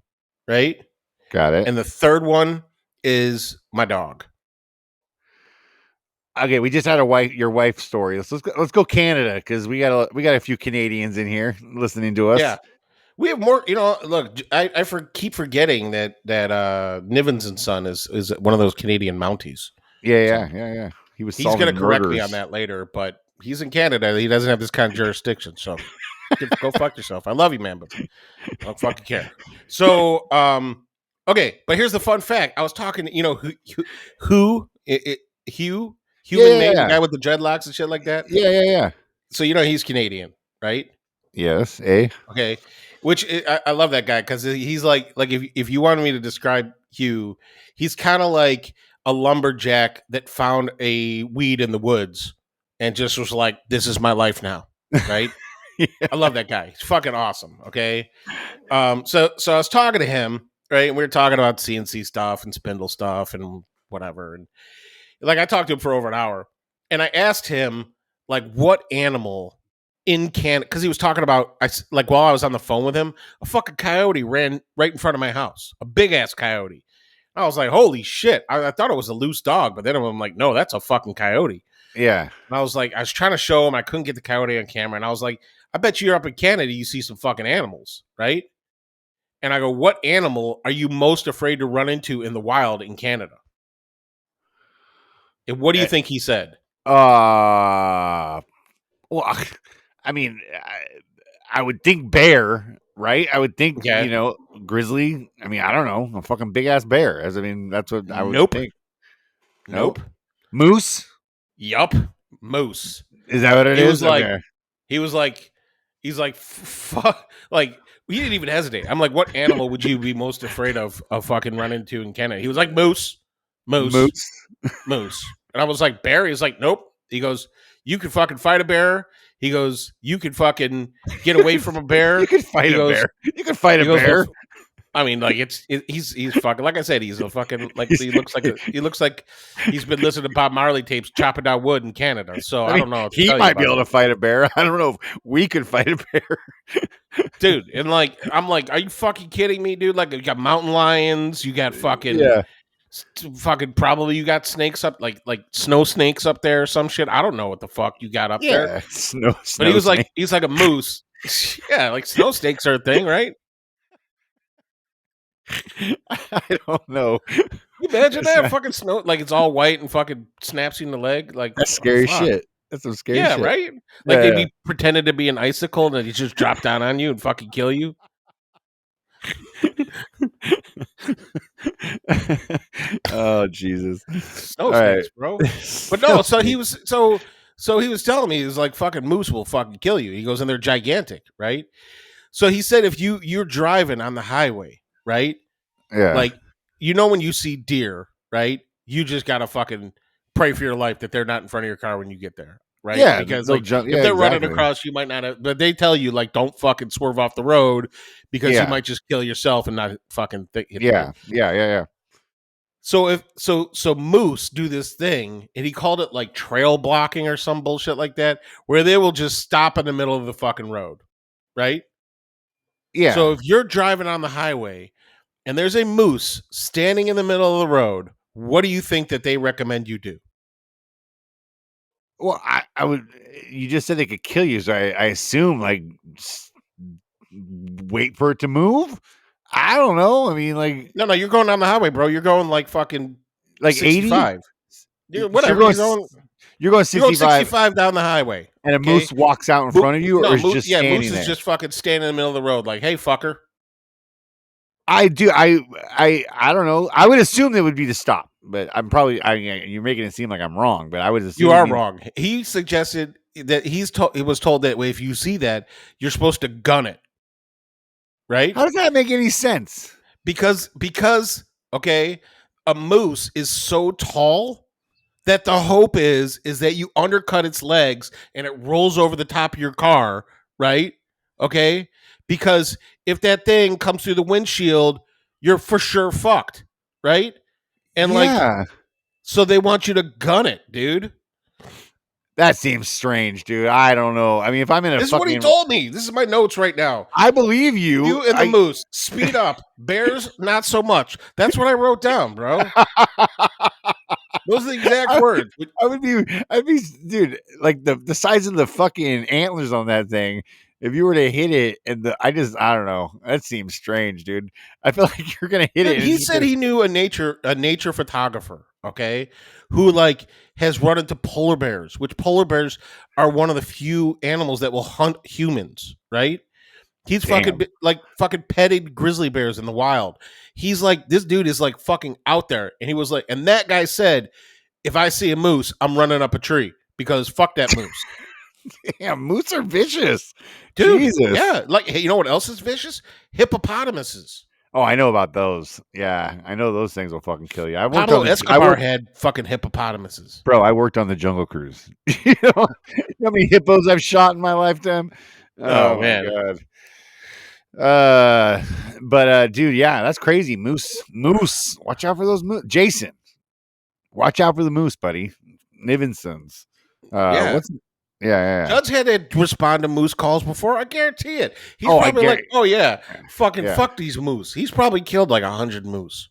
Right, Got it. and the third one is my dog. Okay, we just had your wife's story. Let's go Canada because we got a few Canadians in here listening to us. Yeah, we have more. Look, I keep forgetting that Nivens and Son is one of those Canadian Mounties. Yeah. He was. He's going to solving correct me murders. on that later, but he's in Canada. He doesn't have this kind of jurisdiction. So go fuck yourself. I love you, man, but I don't fucking care. So, okay, but here's the fun fact. I was talking to Hugh, human made, the guy with the dreadlocks and shit like that. Yeah. So he's Canadian, right? Yes. Eh. Okay, which I love that guy because he's like if you wanted me to describe Hugh, he's kind of like a lumberjack that found a weed in the woods and just was like, "This is my life now," right? Yeah. I love that guy. He's fucking awesome. Okay, so I was talking to him, right, and we were talking about CNC stuff and spindle stuff and whatever, and like I talked to him for over an hour, and I asked him like what animal in Canada, because he was talking about, while I was on the phone with him, a fucking coyote ran right in front of my house, a big ass coyote. I was like, holy shit! I thought it was a loose dog, but then I'm like, no, that's a fucking coyote. Yeah. And I was trying to show him, I couldn't get the coyote on camera, and I was like, I bet you're up in Canada, you see some fucking animals, right? And I go, what animal are you most afraid to run into in the wild in Canada? And what do you think he said? Well, I mean, I would think bear, right? I would think, grizzly. I mean, I don't know, a fucking big ass bear. I mean, that's what I would think. Nope. Moose. Yup. Moose. Is that what it is? He's like, fuck. Like, he didn't even hesitate. I'm like, what animal would you be most afraid of fucking run into in Canada? He was like, moose. And I was like, bear? He's like, nope. He goes, you could fucking fight a bear. He goes, you could fucking get away from a bear. You could fight a bear. You could fight a bear. I mean, like he's fucking, like I said, he's a fucking, like, he looks like he's been listening to Bob Marley tapes chopping down wood in Canada. So I don't know. He might be able to fight a bear. I don't know if we could fight a bear. Dude, and like, I'm like, are you fucking kidding me, dude? Like, you got mountain lions, you got fucking Fucking probably you got snakes up, like snow snakes up there or some shit. I don't know what the fuck you got up there. Yeah, snow But he was like, snake. he's like a moose. Yeah, like snow snakes are a thing, right? I don't know. You imagine that fucking snow, like it's all white and fucking snaps you in the leg. Like That's oh, scary fuck. shit. That's some scary Yeah, shit. right. Like Yeah, they'd yeah. be pretending to be an icicle and they just drop down on you and fucking kill you. Oh Jesus! Snow All right, snakes, bro. But no, so he was so he was telling me he was like fucking moose will fucking kill you. He goes, and they're gigantic, right? So he said if you're driving on the highway, right? Yeah, Like when you see deer, right? You just gotta fucking pray for your life that they're not in front of your car when you get there. Right, yeah. because They'll like jump. if Yeah, they're running exactly. across, you might not have. But they tell you like, don't fucking swerve off the road because you Yeah, might just kill yourself and not fucking hit the yeah, deer. yeah. So so moose do this thing, and he called it like trail blocking or some bullshit like that, where they will just stop in the middle of the fucking road, right? Yeah. So if you're driving on the highway and there's a moose standing in the middle of the road, what do you think that they recommend you do? Well, I would. You just said they could kill you, so I assume like wait for it to move. I don't know. I mean, No, you're going down the highway, bro. You're going like fucking like 80. 65. Dude, So whatever. you're going You're going 65, 65 down the highway. and a Okay. moose walks out in front of you, or is just standing Moose there? is just fucking standing in the middle of the road, like, hey, fucker. I do. I don't know. I would assume they would be to stop, but I'm probably. You're making it seem like I'm wrong, but I would assume You are wrong. He suggested that he was told that if you see that, you're supposed to gun it. Right? How does that make any sense? Because okay, a moose is so tall that the hope is that you undercut its legs and it rolls over the top of your car, right? Okay? Because if that thing comes through the windshield, you're for sure fucked, right? And Yeah, so they want you to gun it, dude. that seems strange, dude. I don't know. I mean, if I'm in a This is what he told me. This is my notes right now. I believe you. You and the moose, speed up. Bears, not so much. That's what I wrote down, bro. Those are the exact words. I'd be, dude, like the size of the fucking antlers on that thing. If you were to hit it, and I don't know. That seems strange, dude. I feel like you're gonna hit it. He said he knew a nature photographer, okay, who like has run into polar bears, which polar bears are one of the few animals that will hunt humans, right? He's fucking petted grizzly bears in the wild. He's like, this dude is like fucking out there. And he was like, and that guy said, if I see a moose, I'm running up a tree because fuck that moose. Damn, moose are vicious. Dude, Jesus. yeah. Like, hey, you know what else is vicious? Hippopotamuses. Oh, I know about those. Yeah, I know those things will fucking kill you. Pablo Escobar had fucking hippopotamuses. Bro, I worked on the Jungle Cruise. You know how many hippos I've shot in my lifetime? Oh my man. God. But dude, yeah, that's crazy. Moose. Watch out for those moose. Jason, watch out for the moose, buddy. Nivensons. Yeah. Yeah. Judge had to respond to moose calls before. I guarantee it. He's probably like, oh yeah, fuck these moose. He's probably killed like 100 moose.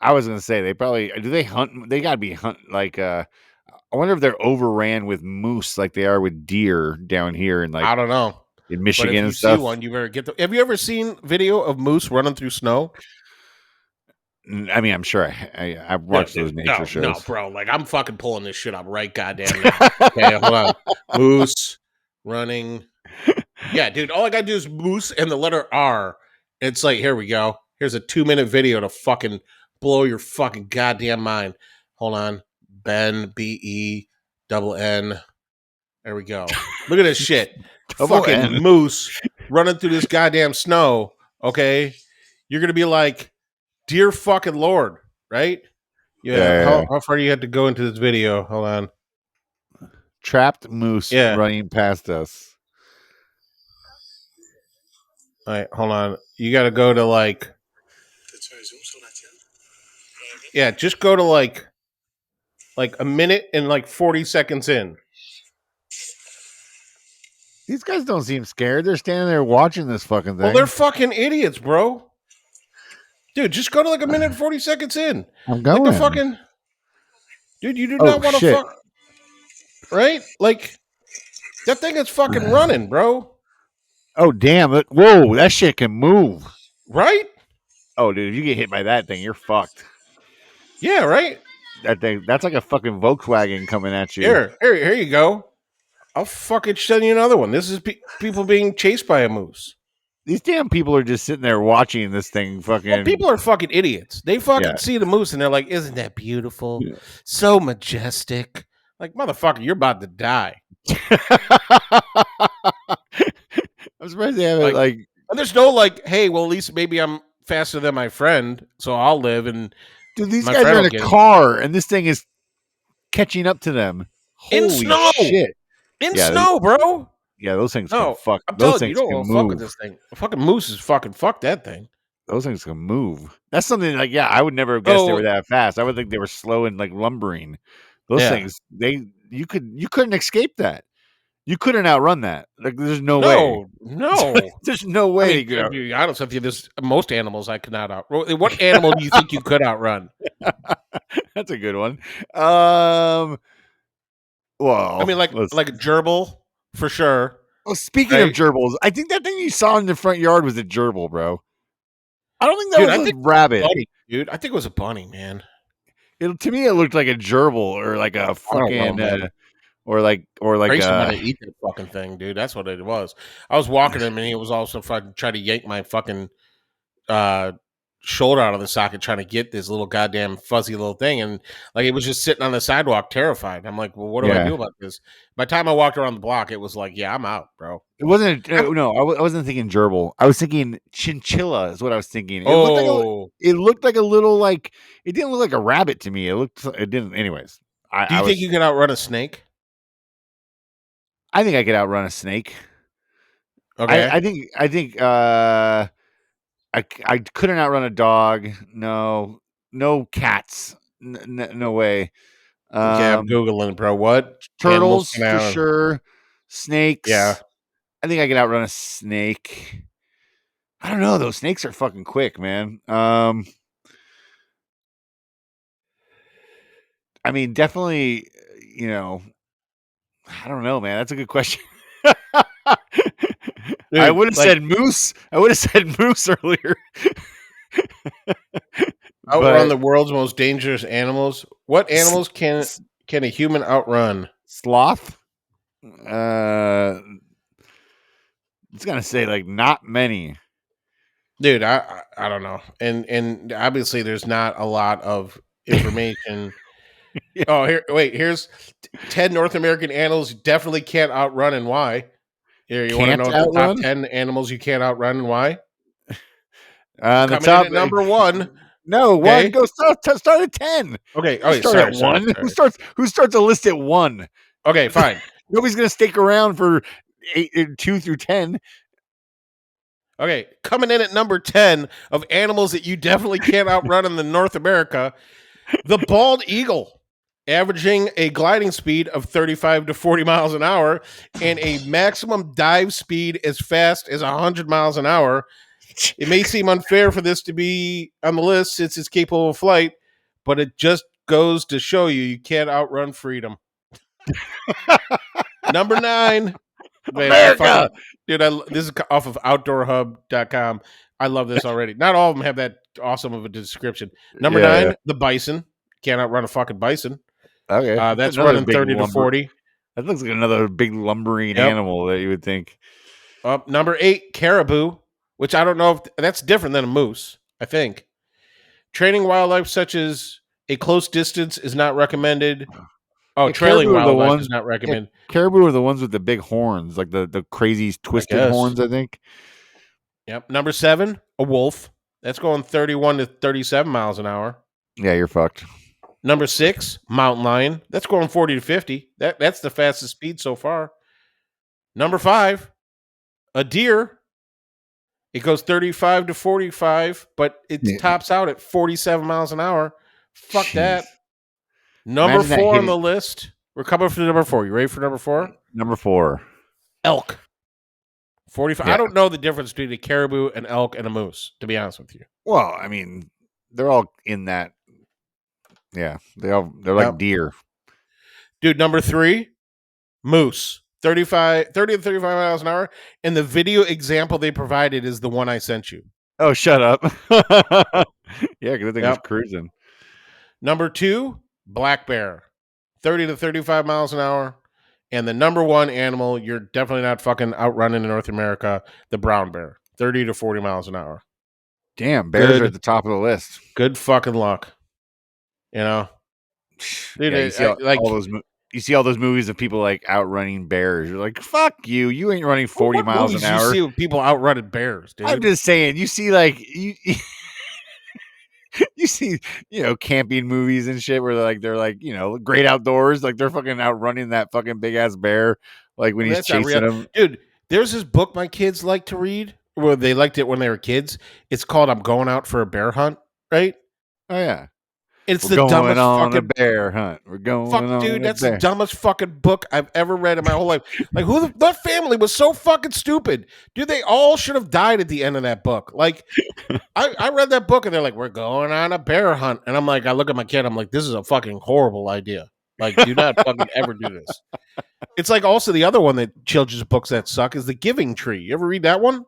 I was gonna say they probably do. They hunt. They gotta be hunt like. I wonder if they're overran with moose like they are with deer down here in like I don't know in Michigan but if you and stuff. See one, you better get the. Have you ever seen video of moose running through snow? I mean, I'm sure I've watched those nature shows. No, bro. Like I'm fucking pulling this shit up right goddamn now. Okay, hold on. Moose running. Yeah, dude. All I gotta do is moose and the letter R. It's like, here we go. Here's a 2-minute video to fucking blow your fucking goddamn mind. Hold on. Ben BENN. There we go. Look at this shit. Fucking moose running through this goddamn snow. Okay. You're gonna be like, dear fucking Lord, right? Yeah. How far do you have to go into this video? Hold on. Trapped moose running past us. All right, hold on. You got to go to like. Yeah, just go to like a minute and like 40 seconds in. These guys don't seem scared. They're standing there watching this fucking thing. Well, they're fucking idiots, bro. Dude, just go to like a minute and 40 seconds in. I'm Like going. the fucking dude, you do Oh not want to shit! fuck, right? Like that thing is fucking running, bro. Oh damn! Whoa, that shit can move. Right? Oh, dude, if you get hit by that thing, you're fucked. Yeah, right. That thing—that's like a fucking Volkswagen coming at you. Here you go. I'll fucking send you another one. This is people being chased by a moose. These damn people are just sitting there watching this thing. Fucking Well, people are fucking idiots. They fucking Yeah. see the moose and they're like, "Isn't that beautiful? Yeah. So majestic." Like, motherfucker, you're about to die. I'm surprised they haven't Like, and there's no like, hey, well, at least maybe I'm faster than my friend, so I'll live. And dude, these my guys friend are will in get a it. car, and this thing is catching up to them. In Holy snow. shit! In Yeah, snow, bro. Yeah, those things can No, fuck. I'm Those telling you, you things don't can want to fuck with move. this thing. A fucking moose is fucking fuck that thing. Those things can move. That's something like, yeah, I would never have guessed they Oh. were that fast. I would think they were slow and like lumbering. Those Yeah. things, you couldn't escape that. You couldn't outrun that. Like, there's no way. No. There's no I way. mean, to be honest with you, there's most animals I cannot outrun. What animal do you think you could outrun? That's a good one. Well, I mean, like a gerbil for sure. Well, speaking of gerbils, I think that thing you saw in the front yard was a gerbil, bro. I don't think that was a rabbit. Bunny, dude, I think it was a bunny, man. To me, it looked like a gerbil or like a fucking or like Grayson might have eaten that fucking thing, dude. That's what it was. I was walking him, and he was also fucking trying to yank my fucking shoulder out of the socket, trying to get this little goddamn fuzzy little thing, and like it was just sitting on the sidewalk, terrified. I'm like, well, what do I do about this? By the time I walked around the block, it was like, yeah, I'm out, bro. It wasn't. No, I wasn't thinking gerbil. I was thinking chinchilla is what I was thinking. It looked like a little like. It didn't look like a rabbit to me. It didn't. Anyways, do you think you could outrun a snake? I think I could outrun a snake. Okay. I think I couldn't outrun a dog. No cats. No way. Okay, I'm googling, bro. What turtles for sure? Snakes. Yeah, I think I could outrun a snake. I don't know. Those snakes are fucking quick, man. I mean, definitely. You know, I don't know, man. That's a good question. Dude, I would have said moose. I would have said moose earlier. Outrun the world's most dangerous animals. What animals can a human outrun? Sloth. It's gonna say like not many. Dude, I don't know. And obviously there's not a lot of information. Yeah. Oh, here's 10 North American animals you definitely can't outrun and why. Here, you want to know the top 10 animals you can't outrun and why? The top in at number 1. No, okay. 1. Go start at 10. Okay. Oh, start at 1. Sorry. Who starts a list at 1? Okay, fine. Nobody's gonna stick around for 2 through 10. Okay, coming in at number 10 of animals that you definitely can't outrun in the North America, the bald eagle, averaging a gliding speed of 35 to 40 miles an hour and a maximum dive speed as fast as 100 miles an hour. It may seem unfair for this to be on the list since it's capable of flight, but it just goes to show you can't outrun freedom. Number 9. America. Dude, this is off of outdoorhub.com. I love this already. Not all of them have that awesome of a description. Number 9, the bison. Can't outrun a fucking bison. Okay. That's running 30 to 40. That looks like another big lumbering animal that you would think. Number 8, caribou, which I don't know if that's different than a moose, I think. Training wildlife such as a close distance is not recommended. Oh, trailing wildlife is not recommended. Caribou are the ones with the big horns, like the crazy twisted horns, I think. Yep. Number 7, a wolf. That's going 31 to 37 miles an hour. Yeah, you're fucked. Number 6, mountain lion. That's going 40 to 50. That's the fastest speed so far. Number 5, a deer. It goes 35 to 45, but it tops out at 47 miles an hour. Fuck that. Number 4 on the list. We're coming for number 4. You ready for number 4? Number 4. Elk. 45. Yeah. I don't know the difference between a caribou, an elk, and a moose, to be honest with you. Well, I mean, they're all in that. Yeah, they're like Yep. deer. Dude, number 3, moose. 30 to 35 miles an hour. And the video example they provided is the one I sent you. Oh, shut up. Yeah, because I think it's cruising. Number 2, black bear. 30 to 35 miles an hour. And the number 1 animal you're definitely not fucking outrunning in North America, the brown bear. 30 to 40 miles an hour. Damn, bears are at the top of the list. Good fucking luck. You know? Dude, Yeah, you see you see all those movies of people like outrunning bears. You're like, fuck you. You ain't running 40 miles an hour. You see people outrunning bears, dude. I'm just saying, you see like you see, camping movies and shit where they're like, great outdoors, like they're fucking outrunning that fucking big ass bear, like when he's chasing them. Dude, there's this book my kids like to read, well, they liked it when they were kids. It's called I'm Going Out for a Bear Hunt, right? Oh yeah. It's the dumbest fucking a bear hunt. We're going on dude, that's the dumbest fucking book I've ever read in my whole life. Like, that family was so fucking stupid. Dude, they all should have died at the end of that book. Like, I read that book and they're like, we're going on a bear hunt. And I'm like, I look at my kid, I'm like, this is a fucking horrible idea. Like, do not fucking ever do this. It's like also the other one that children's books that suck is The Giving Tree. You ever read that one?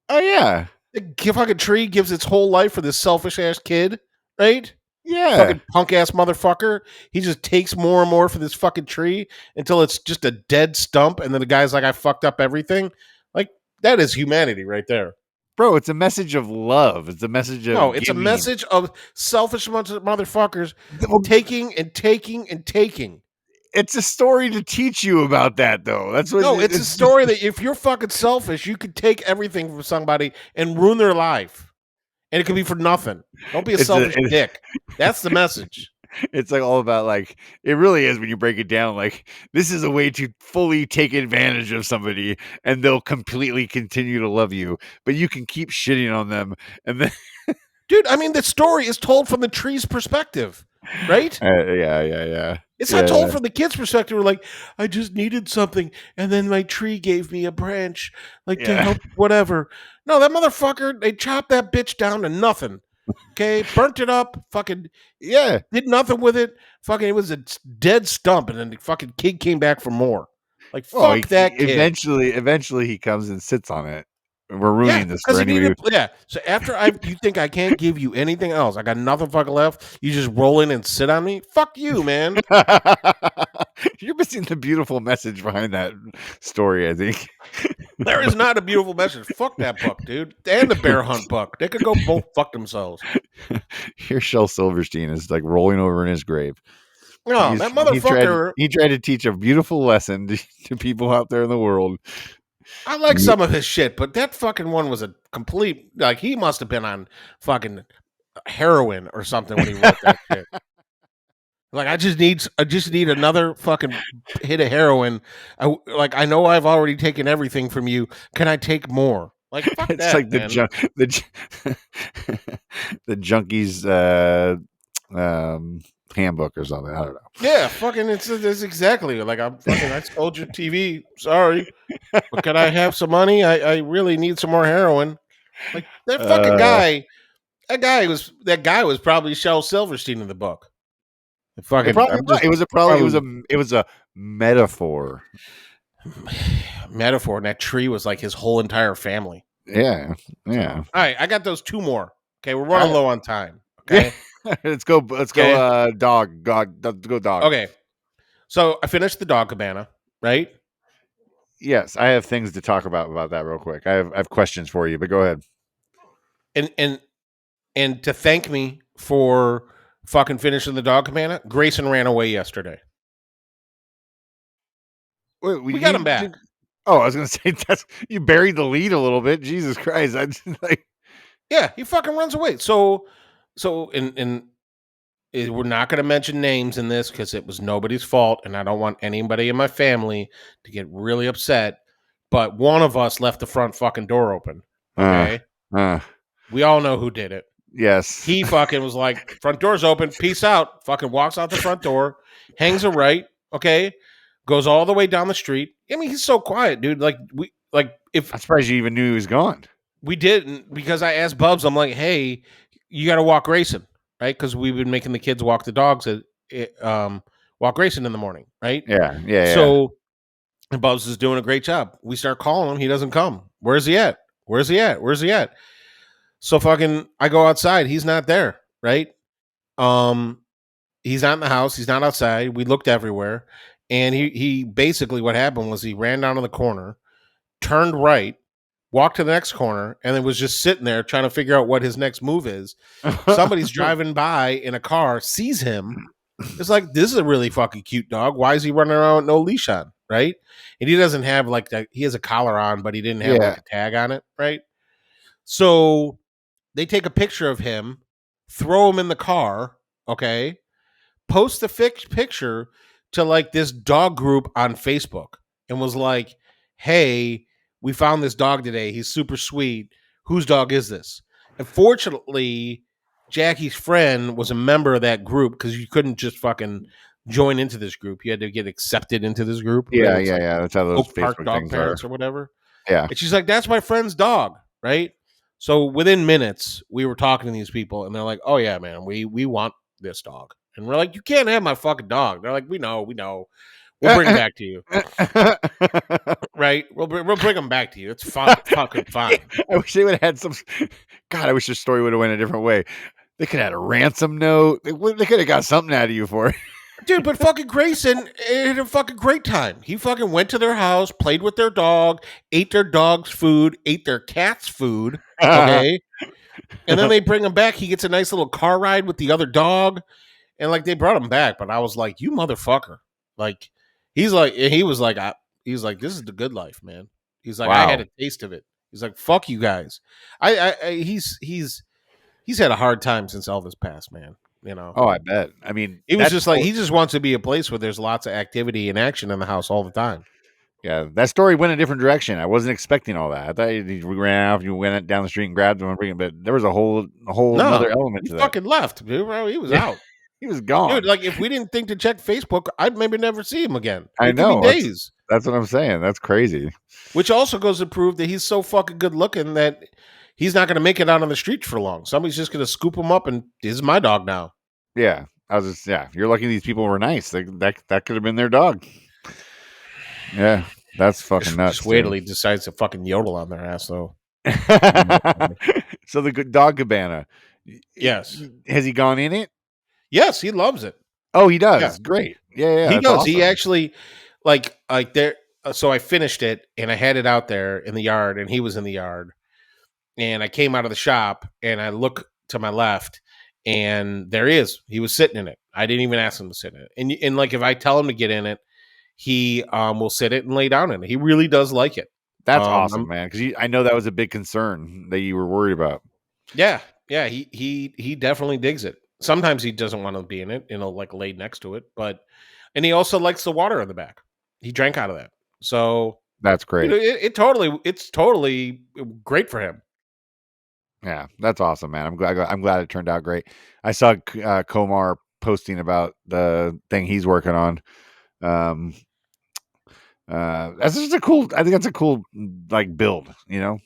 Oh, yeah. The fucking tree gives its whole life for this selfish ass kid, right? Yeah. Fucking punk ass motherfucker. He just takes more and more for this fucking tree until it's just a dead stump. And then the guy's like, I fucked up everything. Like, that is humanity right there. Bro, it's a message of love. It's a message of No, it's a message of selfish motherfuckers taking and taking and taking. It's a story to teach you about that, though. That's what. No, it's a story that if you're fucking selfish, you could take everything from somebody and ruin their life. And it could be for nothing. Don't be a selfish dick. That's the message. It's like all about like, it really is when you break it down. Like, this is a way to fully take advantage of somebody and they'll completely continue to love you, but you can keep shitting on them. And then, dude, I mean, the story is told from the tree's perspective, right? Yeah. It's not told from the kid's perspective. We're like, I just needed something, and then my tree gave me a branch, to help whatever. No, that motherfucker, they chopped that bitch down to nothing. Okay, burnt it up, fucking did nothing with it. Fucking, it was a dead stump, and then the fucking kid came back for more. Like, fuck that kid. Eventually, he comes and sits on it. We're ruining this for anybody. So after you think I can't give you anything else, I got nothing fucking left. You just roll in and sit on me. Fuck you, man. You're missing the beautiful message behind that story, I think. There is not a beautiful message. Fuck that book, dude. And the bear hunt book. They could go both fuck themselves. Here's Shel Silverstein is like rolling over in his grave. No, that motherfucker. He tried to teach a beautiful lesson to people out there in the world. I like some of his shit, but that fucking one was a complete, like, he must have been on fucking heroin or something when he wrote that shit. Like, I just need another fucking hit of heroin. I know I've already taken everything from you. Can I take more? Like, fuck it's that, like man. the junkies handbook or something. I don't know. Yeah, fucking, it's exactly like I told you TV. Sorry, but can I have some money? I really need some more heroin. Like, that fucking guy. That guy was probably Shel Silverstein in the book. It was a metaphor. Metaphor, and that tree was like his whole entire family. Yeah. All right, I got those 2 more. Okay, we're running low on time. Okay. Let's go dog. Let's go dog. Okay. So I finished the dog cabana, right? Yes, I have things to talk about that real quick. I have questions for you, but go ahead. And to thank me for fucking finishing the dog cabana, Grayson ran away yesterday. Wait, we got him back. I was gonna say you buried the lead a little bit. Jesus Christ! Yeah, he fucking runs away. So we're not going to mention names in this because it was nobody's fault, and I don't want anybody in my family to get really upset. But one of us left the front fucking door open. Okay, we all know who did it. Yes, he fucking was like, front door's open, peace out. Fucking walks out the front door, hangs a right. Okay, goes all the way down the street. I mean, he's so quiet, dude. If I'm surprised you even knew he was gone. we didn't, because I asked Bubs, I'm like, hey, you got to walk Grayson, right? Because we've been making the kids walk the dogs walk Grayson in the morning, right? Yeah. So and Bubs is doing a great job. We start calling him, he doesn't come. Where's he at? Where's he at? Where's he at? So fucking, I go outside, he's not there, right? He's not in the house, he's not outside. We looked everywhere, and he basically, what happened was he ran down to the corner, turned right, walked to the next corner, and then was just sitting there trying to figure out what his next move is. Somebody's driving by in a car, sees him. It's like, this is a really fucking cute dog. Why is he running around with no leash on, right? And he doesn't have like that. He has a collar on, but he didn't have like a tag on it, right? So they take a picture of him, throw him in the car, okay? Post the picture to like this dog group on Facebook, and was like, hey, we found this dog today. He's super sweet. Whose dog is this? And fortunately, Jackie's friend was a member of that group, because you couldn't just fucking join into this group. You had to get accepted into this group. Yeah. Like That's how those Oak Park Facebook dog things parents are. or whatever. Yeah. And she's like, that's my friend's dog, right? So within minutes, we were talking to these people, and they're like, oh yeah, man, we want this dog. And we're like, you can't have my fucking dog. They're like, we know. We'll bring him back to you. Right? We'll bring him back to you. It's fucking fine. I wish they would have had some. God, I wish the story would have went a different way. They could have had a ransom note. They could have got something out of you for it. Dude, but fucking Grayson had a fucking great time. He fucking went to their house, played with their dog, ate their dog's food, ate their cat's food. Okay. And then they bring him back. He gets a nice little car ride with the other dog. And like, they brought him back, but I was like, you motherfucker. Like, he was like, this is the good life, man. He's like, I had a taste of it. He's like, fuck you guys. He's had a hard time since Elvis passed, man. You know. Oh, I bet. I mean, it was just like, he just wants to be a place where there's lots of activity and action in the house all the time. Yeah, that story went a different direction. I wasn't expecting all that. I thought you ran out, you went down the street and grabbed him and bring him, but there was a whole another element to that. He fucking left, dude, bro. He was out. He was gone. Dude, like, if we didn't think to check Facebook, I'd maybe never see him again. I know. Days. That's what I'm saying. That's crazy. Which also goes to prove that he's so fucking good looking that he's not going to make it out on the streets for long. Somebody's just going to scoop him up, and this is my dog now. Yeah. You're lucky these people were nice. That could have been their dog. Yeah. That's fucking nuts. Just wait till he decides to fucking yodel on their ass, though. So the dog cabana. Yes. Has he gone in it? Yes, he loves it. Oh, he does. Yeah. Great. Yeah. He does. Awesome. He actually, like there. So I finished it, and I had it out there in the yard, and he was in the yard. And I came out of the shop, and I look to my left, and there he is. He was sitting in it. I didn't even ask him to sit in it. And like, if I tell him to get in it, he will sit it and lay down in it. He really does like it. That's awesome, man. Because I know that was a big concern that you were worried about. Yeah. He definitely digs it. Sometimes he doesn't want to be in it, like laid next to it. And he also likes the water in the back. He drank out of that. So that's great. It's totally great for him. Yeah, that's awesome, man. I'm glad it turned out great. I saw Komar posting about the thing he's working on. That's just I think that's a cool like build.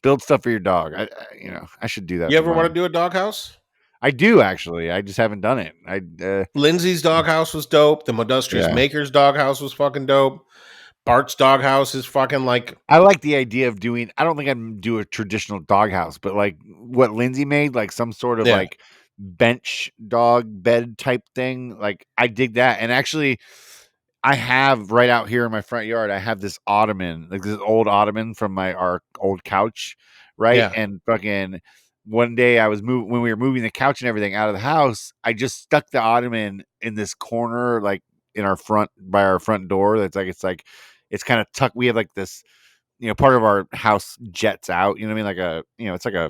Build stuff for your dog. I should do that. You ever want to do a doghouse? I do, actually. I just haven't done it. Lindsay's doghouse was dope. The Modustrious Maker's doghouse was fucking dope. Bart's doghouse is fucking like. I like the idea of doing. I don't think I'd do a traditional doghouse, but like what Lindsay made, like some sort of like bench dog bed type thing. Like I dig that. And actually, I have right out here in my front yard, I have this ottoman, like this old ottoman from our old couch, right? Yeah. And fucking one day I was when we were moving the couch and everything out of the house, I just stuck the ottoman in this corner, like in our front by our front door. It's kind of tucked. We have like this, part of our house jets out. You know what I mean? Like it's like I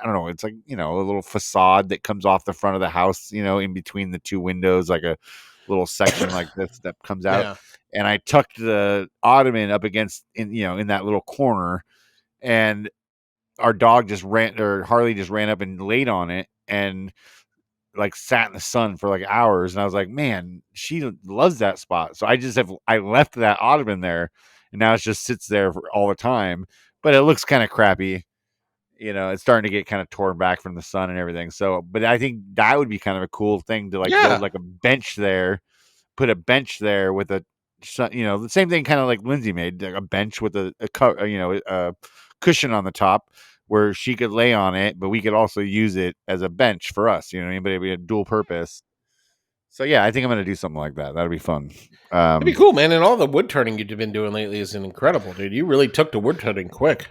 don't know. It's like, a little facade that comes off the front of the house, in between the two windows, like a little section like this that comes out. Yeah. And I tucked the ottoman up against in that little corner, and our dog Harley just ran up and laid on it, and like sat in the sun for like hours, and I was like, man, she loves that spot. So I left that ottoman there, and now it just sits there all the time. But it looks kind of crappy. It's starting to get kind of torn back from the sun and everything. So, but I think that would be kind of a cool thing to like build Yeah. like a bench there, put a bench there with the same thing, kind of like Lindsay made, like a bench with a cushion on the top where she could lay on it, but we could also use it as a bench for us. Anybody be a dual purpose. So yeah, I think I'm gonna do something like that. That'll be fun. It'd be cool, man. And all the wood turning you've been doing lately is incredible, dude. You really took to wood turning quick.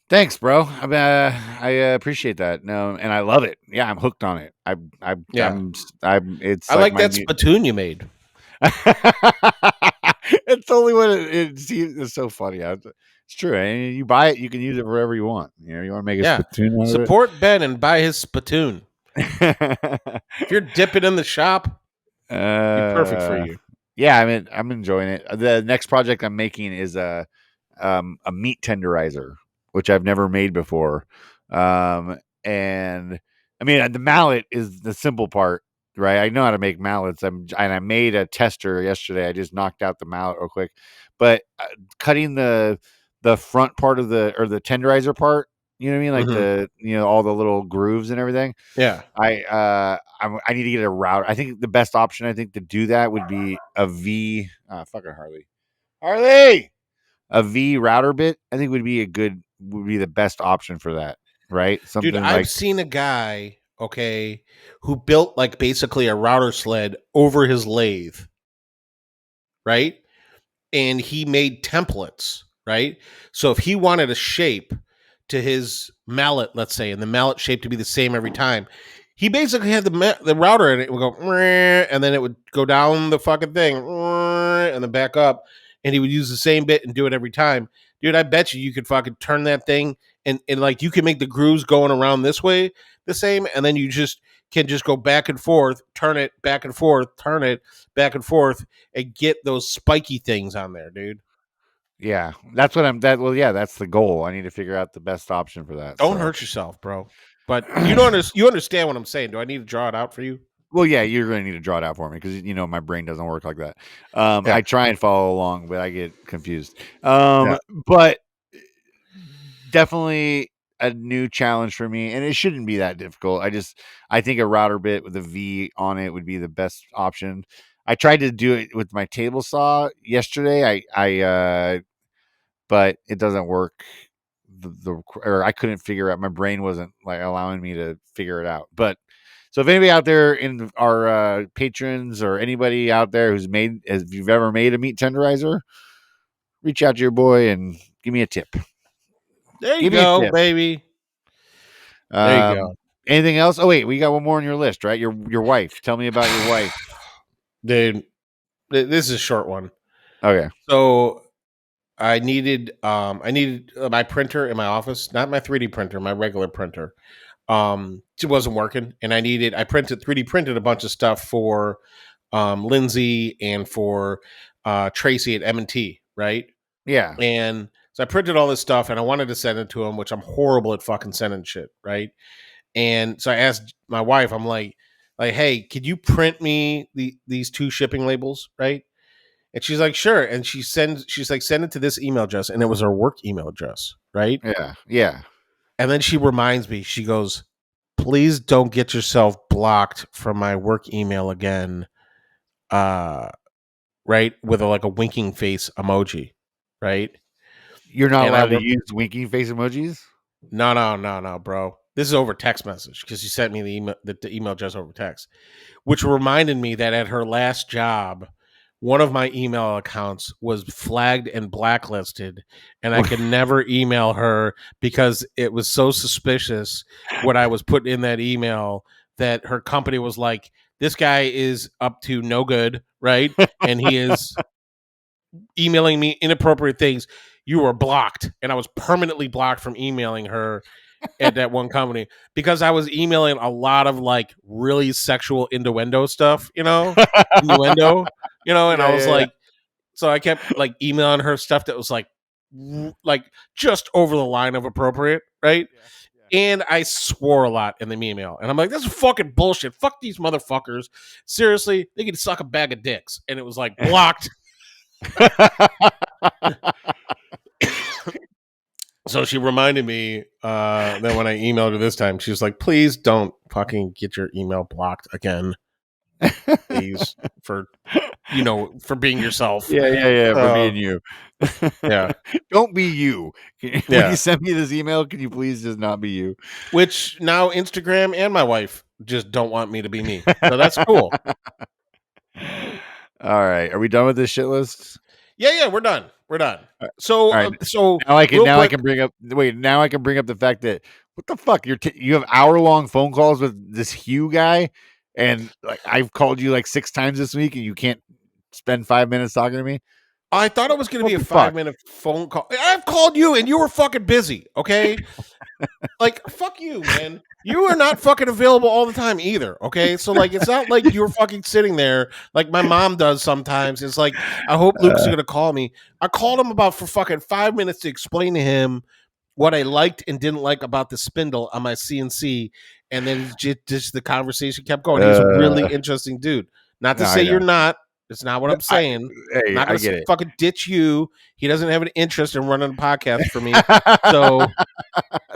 Thanks, bro. I appreciate that. No, and I love it. Yeah, I'm hooked on it. Yeah. It's I like that spittoon you made. It's totally what it seems. It's so funny. It's true. And you buy it, you can use it wherever you want. You want to make a spittoon out of it. Support Ben and buy his spittoon. If you're dipping in the shop, be perfect for you. Yeah, I'm enjoying it. The next project I'm making is a meat tenderizer, which I've never made before. And I mean, the mallet is the simple part, right? I know how to make mallets. I made a tester yesterday. I just knocked out the mallet real quick, but cutting the front part of the tenderizer part, you know what I mean? Like all the little grooves and everything. Yeah. I need to get a router. I think the best option, I think, to do that would be a V. Fucking Harley. A V router bit, I think would be the best option for that, right? Something Dude, I've seen a guy, who built like basically a router sled over his lathe, right? And he made templates, right? So if he wanted a shape to his mallet, let's say, and the mallet shape to be the same every time, he basically had the router in it. It would go, and then it would go down the fucking thing, and then back up, and he would use the same bit and do it every time. Dude, I bet you could fucking turn that thing, and like you can make the grooves going around this way the same, and then you can just go back and forth, turn it back and forth, turn it back and forth, and get those spiky things on there, dude. Yeah, that's what that's the goal. I need to figure out the best option for that. Don't hurt yourself, bro. But you understand what I'm saying. Do I need to draw it out for you? Well, yeah, you're going to need to draw it out for me because my brain doesn't work like that. I try and follow along, but I get confused. But definitely a new challenge for me, and it shouldn't be that difficult. I think a router bit with a V on it would be the best option. I tried to do it with my table saw yesterday. But it doesn't work. Or I couldn't figure out. My brain wasn't like allowing me to figure it out. But so if anybody out there in our patrons or anybody out there if you've ever made a meat tenderizer, reach out to your boy and give me a tip. There you go, baby. There you go. Anything else? Oh wait, we got one more on your list, right? Your wife. Tell me about your wife, dude. This is a short one. Okay. So I needed my printer in my office, not my 3D printer, my regular printer. It wasn't working, and I 3D printed a bunch of stuff for Lindsay and for Tracy at M&T, right? Yeah. And so I printed all this stuff, and I wanted to send it to him, which I'm horrible at fucking sending shit, right? And so I asked my wife, I'm like, hey, could you print me these 2 shipping labels, right? And she's like, sure. And she's like, send it to this email address. And it was her work email address, right? Yeah. Yeah. And then she reminds me, she goes, please don't get yourself blocked from my work email again. Right. With a winking face emoji. Right. You're not allowed to use winking face emojis? No, bro. This is over text message because she sent me the email address over text, which reminded me that at her last job, one of my email accounts was flagged and blacklisted, and I could never email her because it was so suspicious what I was putting in that email that her company was like, this guy is up to no good, right? And he is emailing me inappropriate things. You were blocked, and I was permanently blocked from emailing her at that one company because I was emailing a lot of really sexual innuendo stuff, and I was like, so I kept emailing her stuff that was like just over the line of appropriate, right? And I swore a lot in the email. And I'm like, this is fucking bullshit. Fuck these motherfuckers. Seriously, they can suck a bag of dicks. And it was like blocked. So she reminded me that when I emailed her this time, she was like, please don't fucking get your email blocked again. Please. For being yourself. Yeah. For being you. Yeah. Don't be you. When Yeah. you send me this email, can you please just not be you? Which now Instagram and my wife just don't want me to be me. So that's cool. All right. Are we done with this shit list? Yeah, we're done. So, right. So now I can bring up the fact that what the fuck you have hour-long phone calls with this Hugh guy, and like I've called you like 6 times this week, and you can't spend 5 minutes talking to me. I thought it was going to be a 5-minute phone call. I've called you and you were fucking busy. Okay. Like, fuck you, man. You are not fucking available all the time either. Okay. So, like, it's not like you're fucking sitting there like my mom does sometimes. It's like, I hope Luke's going to call me. I called him for fucking 5 minutes to explain to him what I liked and didn't like about the spindle on my CNC. And then just the conversation kept going. He's a really interesting dude. Not to say you're not. It's not what I'm saying. I'm not going to fucking ditch you. He doesn't have an interest in running a podcast for me. So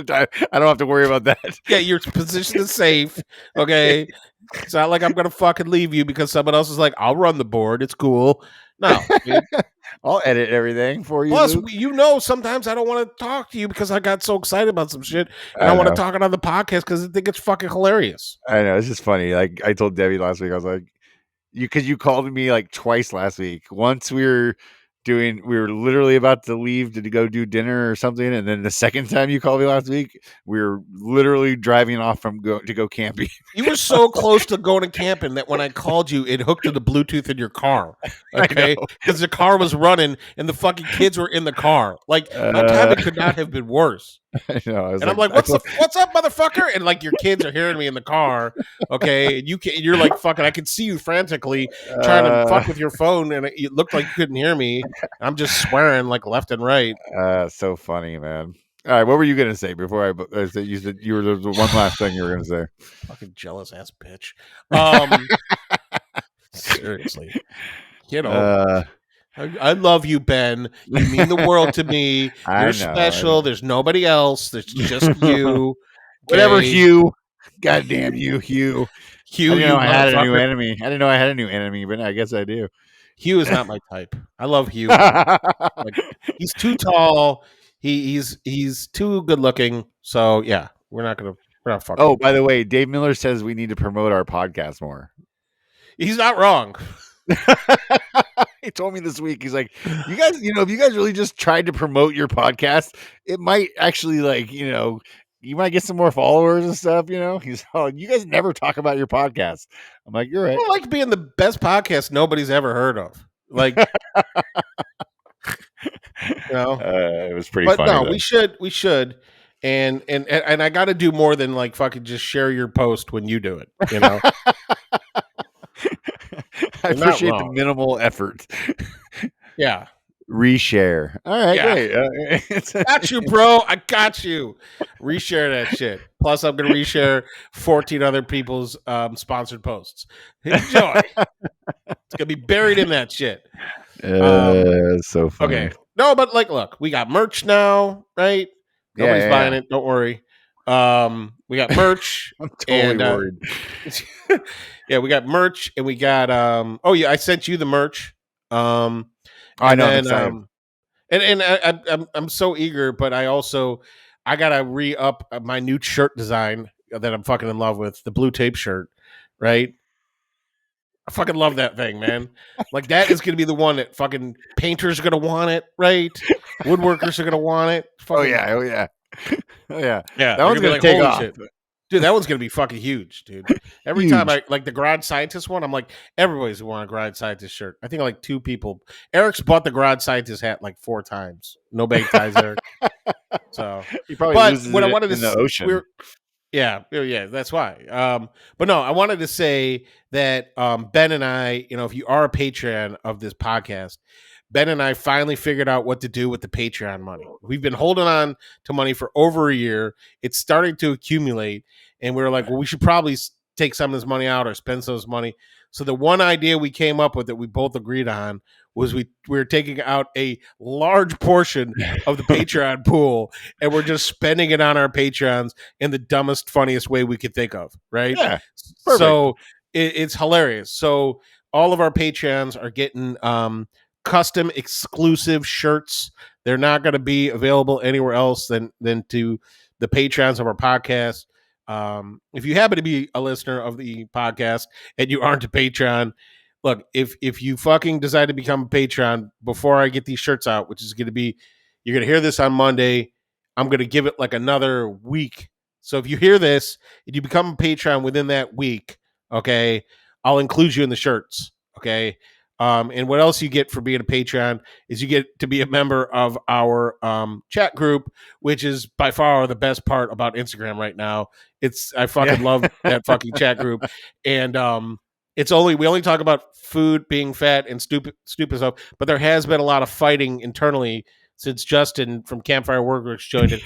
I don't have to worry about that. Yeah, your position is safe. Okay. It's not like I'm going to fucking leave you because someone else is like, I'll run the board. It's cool. No. Dude. I'll edit everything for you. Plus, Luke. Sometimes I don't want to talk to you because I got so excited about some shit. And I want to talk it on the podcast because I think it's fucking hilarious. I know. It's just funny. Like I told Debbie last week, I was like, because you called me like twice last week. Once we were literally about to leave to go do dinner or something, and then the second time you called me last week, we were literally driving off to go camping. You were so close to going to camping that when I called you, it hooked to the Bluetooth in your car. Okay, because the car was running and the fucking kids were in the car. Like my timing could not have been worse. I know. And I'm like, what's up, motherfucker? And like your kids are hearing me in the car, okay? And you're like fucking. I can see you frantically trying to fuck with your phone, and it looked like you couldn't hear me. I'm just swearing like left and right. So funny, man. All right, what were you gonna say before I said you said you were the one last thing you were gonna say? Fucking jealous ass bitch. Seriously, I love you, Ben. You mean the world to me. You're special. There's nobody else. There's just you. Okay? Whatever, Hugh. Goddamn you, Hugh. Hugh, I didn't know I had a new enemy. I didn't know I had a new enemy, but I guess I do. Hugh is not my type. I love Hugh. Like, he's too tall. He's too good looking. So yeah, we're not fucking. Oh, by the way, Dave Miller says we need to promote our podcast more. He's not wrong. He told me this week, he's like, you guys, if you guys really just tried to promote your podcast, it might actually you might get some more followers and stuff, He's you guys never talk about your podcast. I'm like, you're right. I like being the best podcast nobody's ever heard of. Like, it was pretty funny. No, we should. And I got to do more than like fucking just share your post when you do it, I appreciate the minimal effort. Yeah. Reshare. All right, great. Got you, bro. I got you. Reshare that shit. Plus, I'm going to reshare 14 other people's sponsored posts. Enjoy. It's going to be buried in that shit. So funny. Okay. No, but like, look, we got merch now, right? Nobody's buying it. Don't worry. We got merch. I'm totally worried. Yeah, we got merch, and we got I sent you the merch. I know. I'm so eager, but I gotta re-up my new shirt design that I'm fucking in love with, the blue tape shirt, right? I fucking love that thing, man. Like, that is gonna be the one that fucking painters are gonna want it, right? Woodworkers are gonna want it. Oh yeah. That one's gonna take off. Shit. Dude, that one's gonna be fucking huge, dude. Every time I like the Garage Scientist one, I'm like, everybody's gonna want a Garage Scientist shirt. I think like 2 people. Eric's bought the Garage Scientist hat like 4 times. No bag ties, Eric. So he probably loses what I wanted in the ocean. Yeah, that's why. But no, I wanted to say that Ben and I, if you are a Patreon of this podcast, Ben and I finally figured out what to do with the Patreon money. We've been holding on to money for over a year. It's starting to accumulate, and we were like, well, we should probably take some of this money out or spend some of this money. So the one idea we came up with that we both agreed on was we were taking out a large portion of the Patreon pool, and we're just spending it on our Patreons in the dumbest, funniest way we could think of, right? Yeah, perfect. So it's hilarious. So all of our Patreons are getting custom exclusive shirts. They're not going to be available anywhere else than to the Patreons of our podcast. If you happen to be a listener of the podcast and you aren't a Patreon, look, if you fucking decide to become a Patreon before I get these shirts out, which is going to be, you're going to hear this on Monday. I'm going to give it like another week. So if you hear this and you become a Patreon within that week, okay, I'll include you in the shirts. Okay. And what else you get for being a Patreon is you get to be a member of our chat group, which is by far the best part about Instagram right now. I fucking love that fucking chat group. And we only talk about food, being fat, and stupid stuff, but there has been a lot of fighting internally since Justin from Campfire Workworks joined it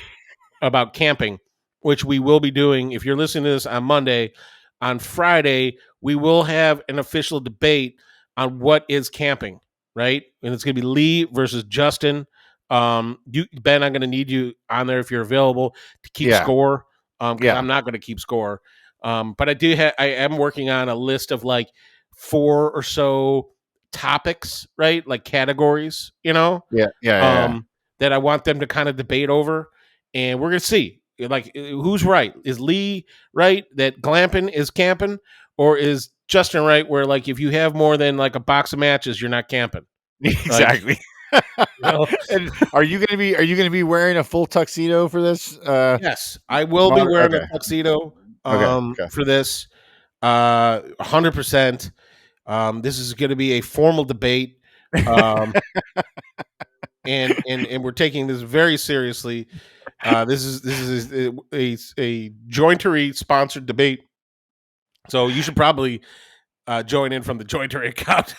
about camping, which we will be doing. If you're listening to this on Monday, on Friday, we will have an official debate on what is camping, right? And it's going to be Lee versus Justin. Ben, I'm going to need you on there if you're available to keep score, because I'm not going to keep score. But I am working on a list of like 4 or so topics, right? Like categories, that I want them to kind of debate over. And we're going to see, like, who's right. Is Lee right that glamping is camping, or is Justin right where, like, if you have more than like a box of matches, you're not camping? Exactly. And are you going to be wearing a full tuxedo for this? Yes, I will be wearing a tuxedo for this. 100%. This is going to be a formal debate. And we're taking this very seriously. This is a jointery sponsored debate. So you should probably join in from the jointery account.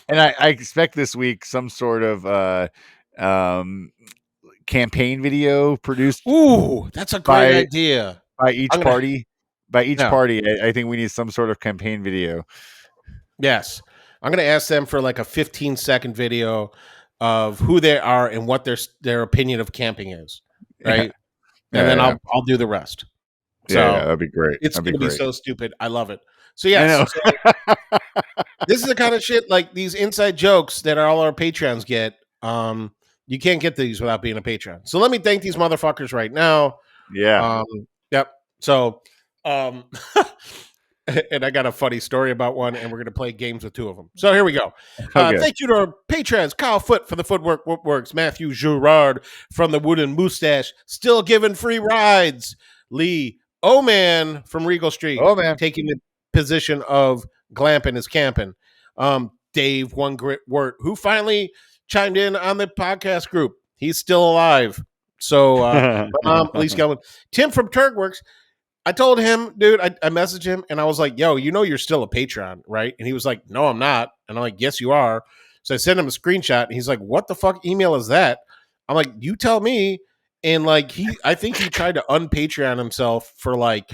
And I expect this week some sort of campaign video produced. Ooh, that's a great idea. By each party. I think we need some sort of campaign video. Yes. I'm going to ask them for like a 15-second video of who they are and what their opinion of camping is, right? And then I'll do the rest. So that'd be great. It's going to be so stupid. I love it. So yes, this is the kind of shit, like these inside jokes that all our Patreons get. You can't get these without being a Patreon. So let me thank these motherfuckers right now. Yeah. Yep. So, and I got a funny story about one, and we're going to play games with 2 of them. So here we go. Thank you to our patrons: Kyle Foot for the Footworks, Matthew Girard from the Wooden Mustache, still giving free rides, Lee O-Man from Regal Street, taking the position of glamping is camping, Dave One Grit Wort, who finally chimed in on the podcast group. He's still alive. So, Lee Gelman, Tim from Turgworks. I told him, dude, I messaged him and I was like, yo, you're still a Patreon, right? And he was like, no, I'm not. And I'm like, yes, you are. So I sent him a screenshot and he's like, what the fuck email is that? I'm like, you tell me. And like, I think he tried to un-Patreon himself for like,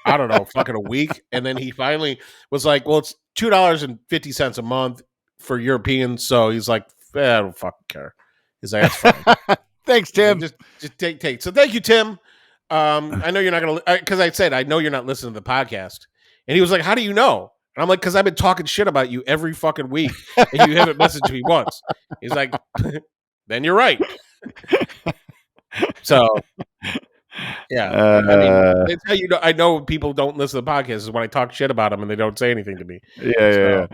I don't know, fucking a week. And then he finally was like, well, it's $2.50 a month for Europeans. So he's like, I don't fucking care. He's like, that's fine. Thanks, Tim. Just take. So thank you, Tim. I know you're not going to, because I said, I know you're not listening to the podcast. And he was like, how do you know? And I'm like, because I've been talking shit about you every fucking week and you haven't messaged me once. He's like, then you're right. So, yeah. I mean, it's how you know, I know people don't listen to the podcast is when I talk shit about them and they don't say anything to me. Yeah.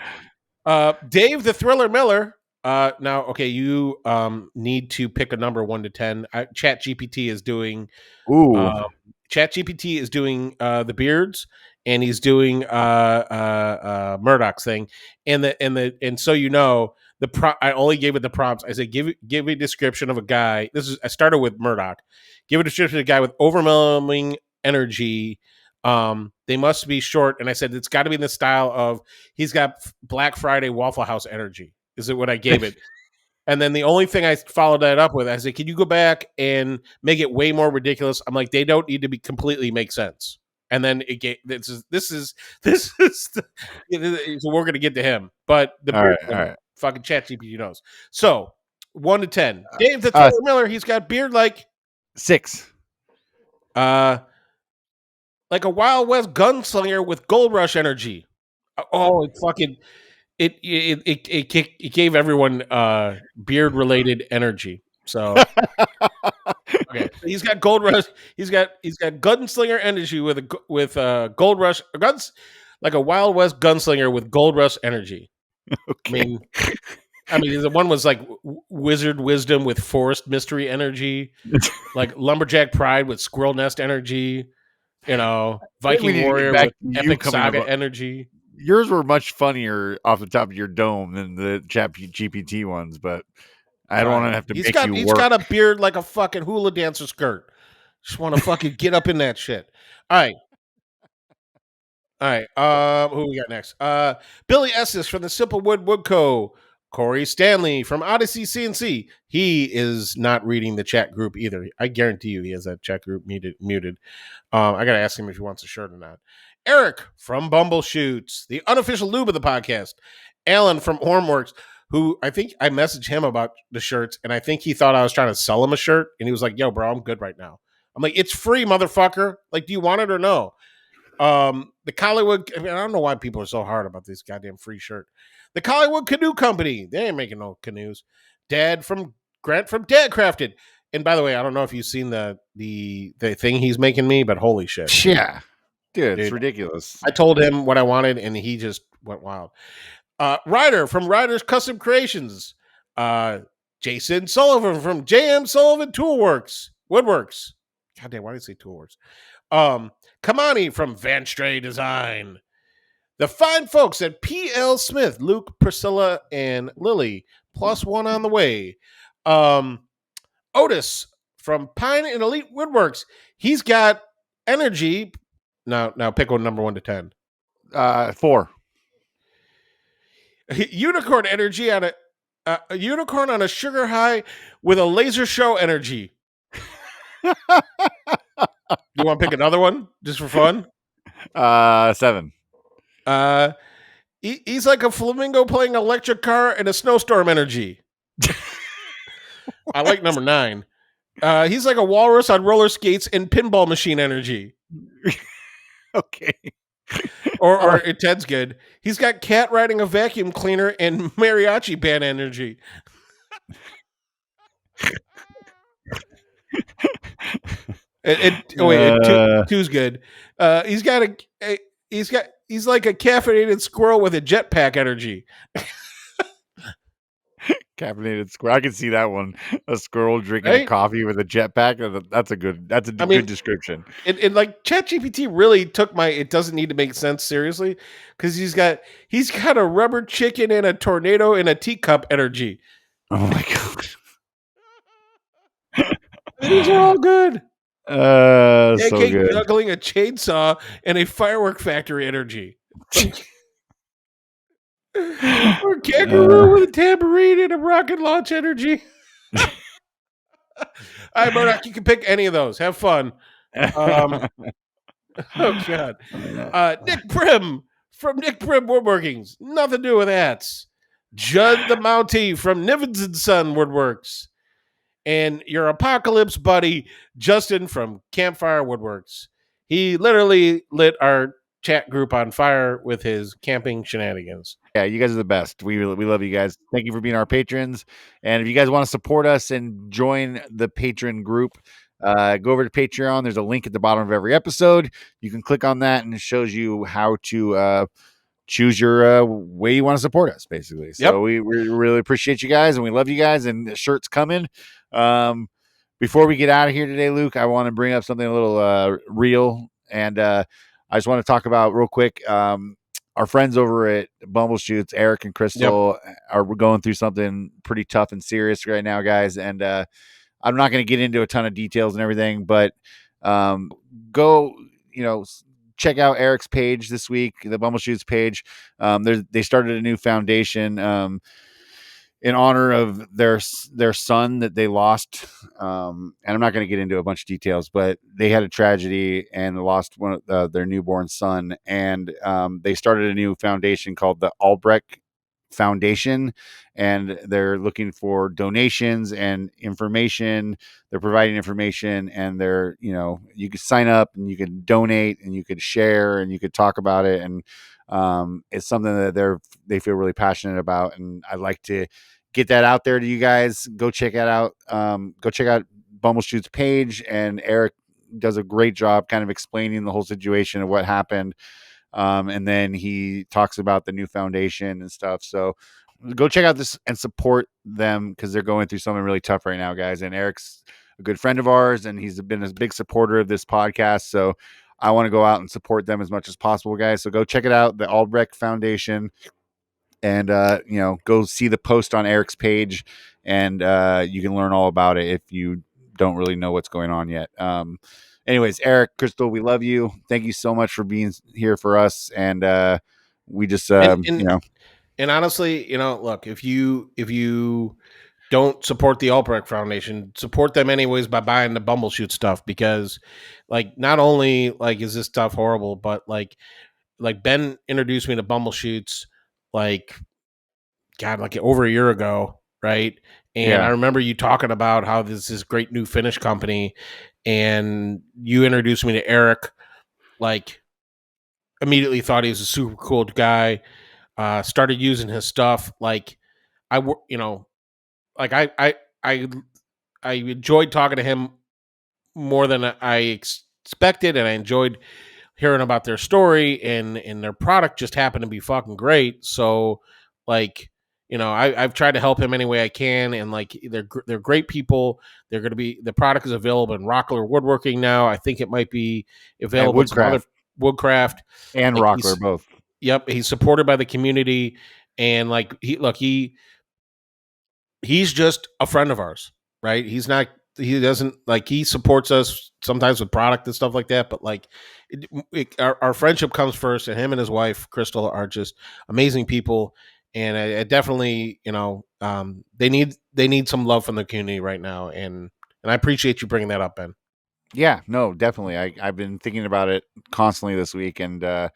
Dave the Thriller Miller. Now, okay, you need to pick a number 1 to 10. ChatGPT is doing ChatGPT is doing the beards, and he's doing Murdoch's thing, and so I only gave it the prompts. I said give a description of a guy. I started with Murdoch. Give a description of a guy with overwhelming energy. They must be short, and I said it's got to be in the style of he's got Black Friday Waffle House energy. Is it what I gave it? And then the only thing I followed that up with, I said, can you go back and make it way more ridiculous? I'm like, they don't need to be completely make sense. And then it gave, this is so we're gonna get to him, but the All beard right, thing, all right. fucking ChatGPT knows. So 1 to 10, Dave the Uh, Taylor Miller, he's got beard like 6. a Wild West gunslinger with Gold Rush energy. Oh, it fucking it gave everyone beard related energy. So okay, so he's got Gold Rush. He's got gunslinger energy with Gold Rush guns, like a Wild West gunslinger with Gold Rush energy. Okay. I mean, the one was like wizard wisdom with forest mystery energy, like lumberjack pride with squirrel nest energy. You know, Viking need to get warrior back with to you epic coming saga up- energy. Yours were much funnier off the top of your dome than the Chat GPT ones, but I don't want to have to make you He's work. got a beard like a fucking hula dancer skirt. Just want to fucking get up in that shit. All right. All right. Who we got next? Billy Estes from the Simple Wood Wood Co. Corey Stanley from Odyssey CNC. He is not reading the chat group either. I guarantee you he has that chat group muted. I gotta ask him if he wants a shirt or not. Eric from Bumbleshoots, the unofficial lube of the podcast. Alan from Hornworks, who I think I messaged him about the shirts, and I think he thought I was trying to sell him a shirt, and he was like, "Yo, bro, I'm good right now." I'm like, "It's free, motherfucker. Like, do you want it or no?" The Collywood, I mean, I don't know why people are so hard about this goddamn free shirt. The Collywood Canoe Company, they ain't making no canoes. Grant from Dad Crafted. And by the way, I don't know if you've seen the thing he's making me, but holy shit. Yeah. Dude, it's Dude. ridiculous. I told him what I wanted and he just went wild. Ryder from Ryder's Custom Creations. Jason Sullivan from JM Sullivan Woodworks. God damn, why did I say Toolworks? Kamani from Van Stray Design. The fine folks at PL Smith, Luke, Priscilla, and Lily, plus one on the way. Otis from Pine and Elite Woodworks. He's got energy. Now pick one number 1 to 10. 4. Unicorn energy on a unicorn on a sugar high with a laser show energy. You want to pick another one just for fun? 7. He's like a flamingo playing electric car in a snowstorm energy. I like number 9. He's like a walrus on roller skates in pinball machine energy. Okay. Or Ted's good. He's got cat riding a vacuum cleaner and mariachi band energy. Two's good. He's like a caffeinated squirrel with a jetpack energy. Caffeinated squirrel. I can see that one. A squirrel drinking a coffee with a jetpack. That's a good description. And like ChatGPT really took my it doesn't need to make sense seriously because he's got a rubber chicken and a tornado in a teacup energy. Oh my god. These are all good. So good. Juggling a chainsaw and a firework factory energy. Or kangaroo with a tambourine and a rocket launch energy. All right, Murdoch, you can pick any of those. Have fun. Oh God. Nick Prim from Nick Prim Woodworkings. Nothing to do with that. Judd the Mountie from Nivens and Son Woodworks. And your apocalypse buddy, Justin from Campfire Woodworks. He literally lit our chat group on fire with his camping shenanigans. Yeah, you guys are the best. We love you guys. Thank you for being our patrons. And if you guys want to support us and join the patron group, go over to Patreon. There's a link at the bottom of every episode. You can click on that and it shows you how to choose your way you want to support us, basically. So we really appreciate you guys and we love you guys, and the shirt's coming. Before we get out of here today, Luke, I want to bring up something a little real, and I just want to talk about real quick. Our friends over at Bumbleshoots, Eric and Crystal, are going through something pretty tough and serious right now, guys. And I'm not going to get into a ton of details and everything, but go, check out Eric's page this week, the Bumbleshoots page. They started a new foundation. in honor of their son that they lost. And I'm not going to get into a bunch of details, but they had a tragedy and lost one of their newborn son. And they started a new foundation called the Albrecht Foundation, and they're looking for donations and information. They're providing information, and they're, you could sign up and you could donate and you could share and you could talk about it. And it's something that they feel really passionate about. And I'd like to get that out there to you guys. Go check it out. Go check out Bumbleshoot's page, and Eric does a great job kind of explaining the whole situation of what happened. And then he talks about the new foundation and stuff. So go check out this and support them, because they're going through something really tough right now, guys. And Eric's a good friend of ours, and he's been a big supporter of this podcast. So I want to go out and support them as much as possible, guys. So go check it out, the Albrecht Foundation, and go see the post on Eric's page, and you can learn all about it if you don't really know what's going on yet. Anyways, Eric, Crystal, we love you. Thank you so much for being here for us. And we just, and honestly, look, if you don't support the Albrecht Foundation, support them anyways by buying the Bumbleshoot stuff, because like, not only like is this stuff horrible, but like Ben introduced me to Bumbleshoots like over a year ago. Right. And I remember you talking about how this is great new Finnish company, and you introduced me to Eric, like immediately thought he was a super cool guy. Started using his stuff. Like I enjoyed talking to him more than I expected. And I enjoyed hearing about their story, and their product just happened to be fucking great. So like, I've tried to help him any way I can, and like they're great people. They're going to be, the product is available in Rockler Woodworking now. I think it might be available in some other Woodcraft and like Rockler both. Yep, he's supported by the community, and like he's just a friend of ours, right? He doesn't like, he supports us sometimes with product and stuff like that, but like our friendship comes first, and him and his wife Crystal are just amazing people. And I definitely, they need some love from the community right now, and I appreciate you bringing that up, Ben. Yeah, no, definitely. I've been thinking about it constantly this week, and I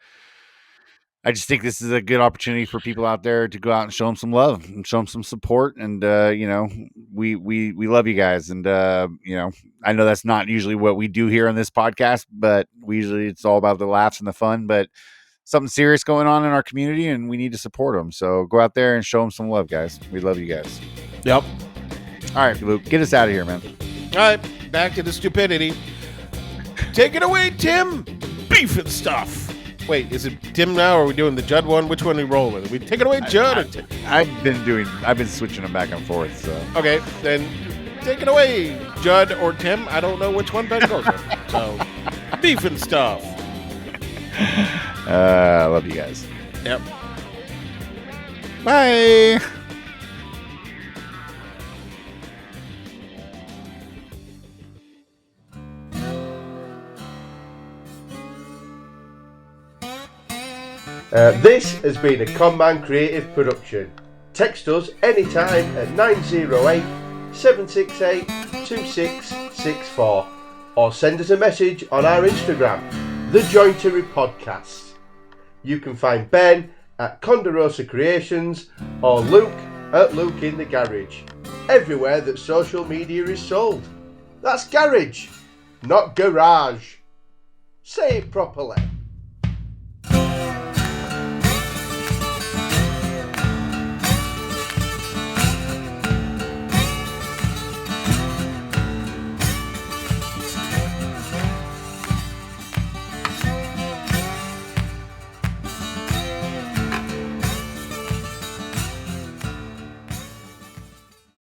just think this is a good opportunity for people out there to go out and show them some love and show them some support. And we love you guys, and I know that's not usually what we do here on this podcast, but it's all about the laughs and the fun. But something serious going on in our community, and we need to support them. So go out there and show them some love, guys. We love you guys. Yep. All right, Luke, get us out of here, man. All right, back to the stupidity. Take it away, Tim. Beef and stuff. Wait, is it Tim now, or are we doing the Judd one? Which one are we rolling with? Are we take it away, Judd? Or Tim? I've been switching them back and forth. So okay, then take it away, Judd or Tim. I don't know which one Ben goes with. So beef and stuff. I love you guys. Yep. Bye. This has been a ConMan creative production. Text us anytime at 908 768 2664 or send us a message on our Instagram, thejointery podcast. You can find Ben at Conderosa Creations or Luke at Luke in the Garage, everywhere that social media is sold. That's garage, not garage. Say it properly.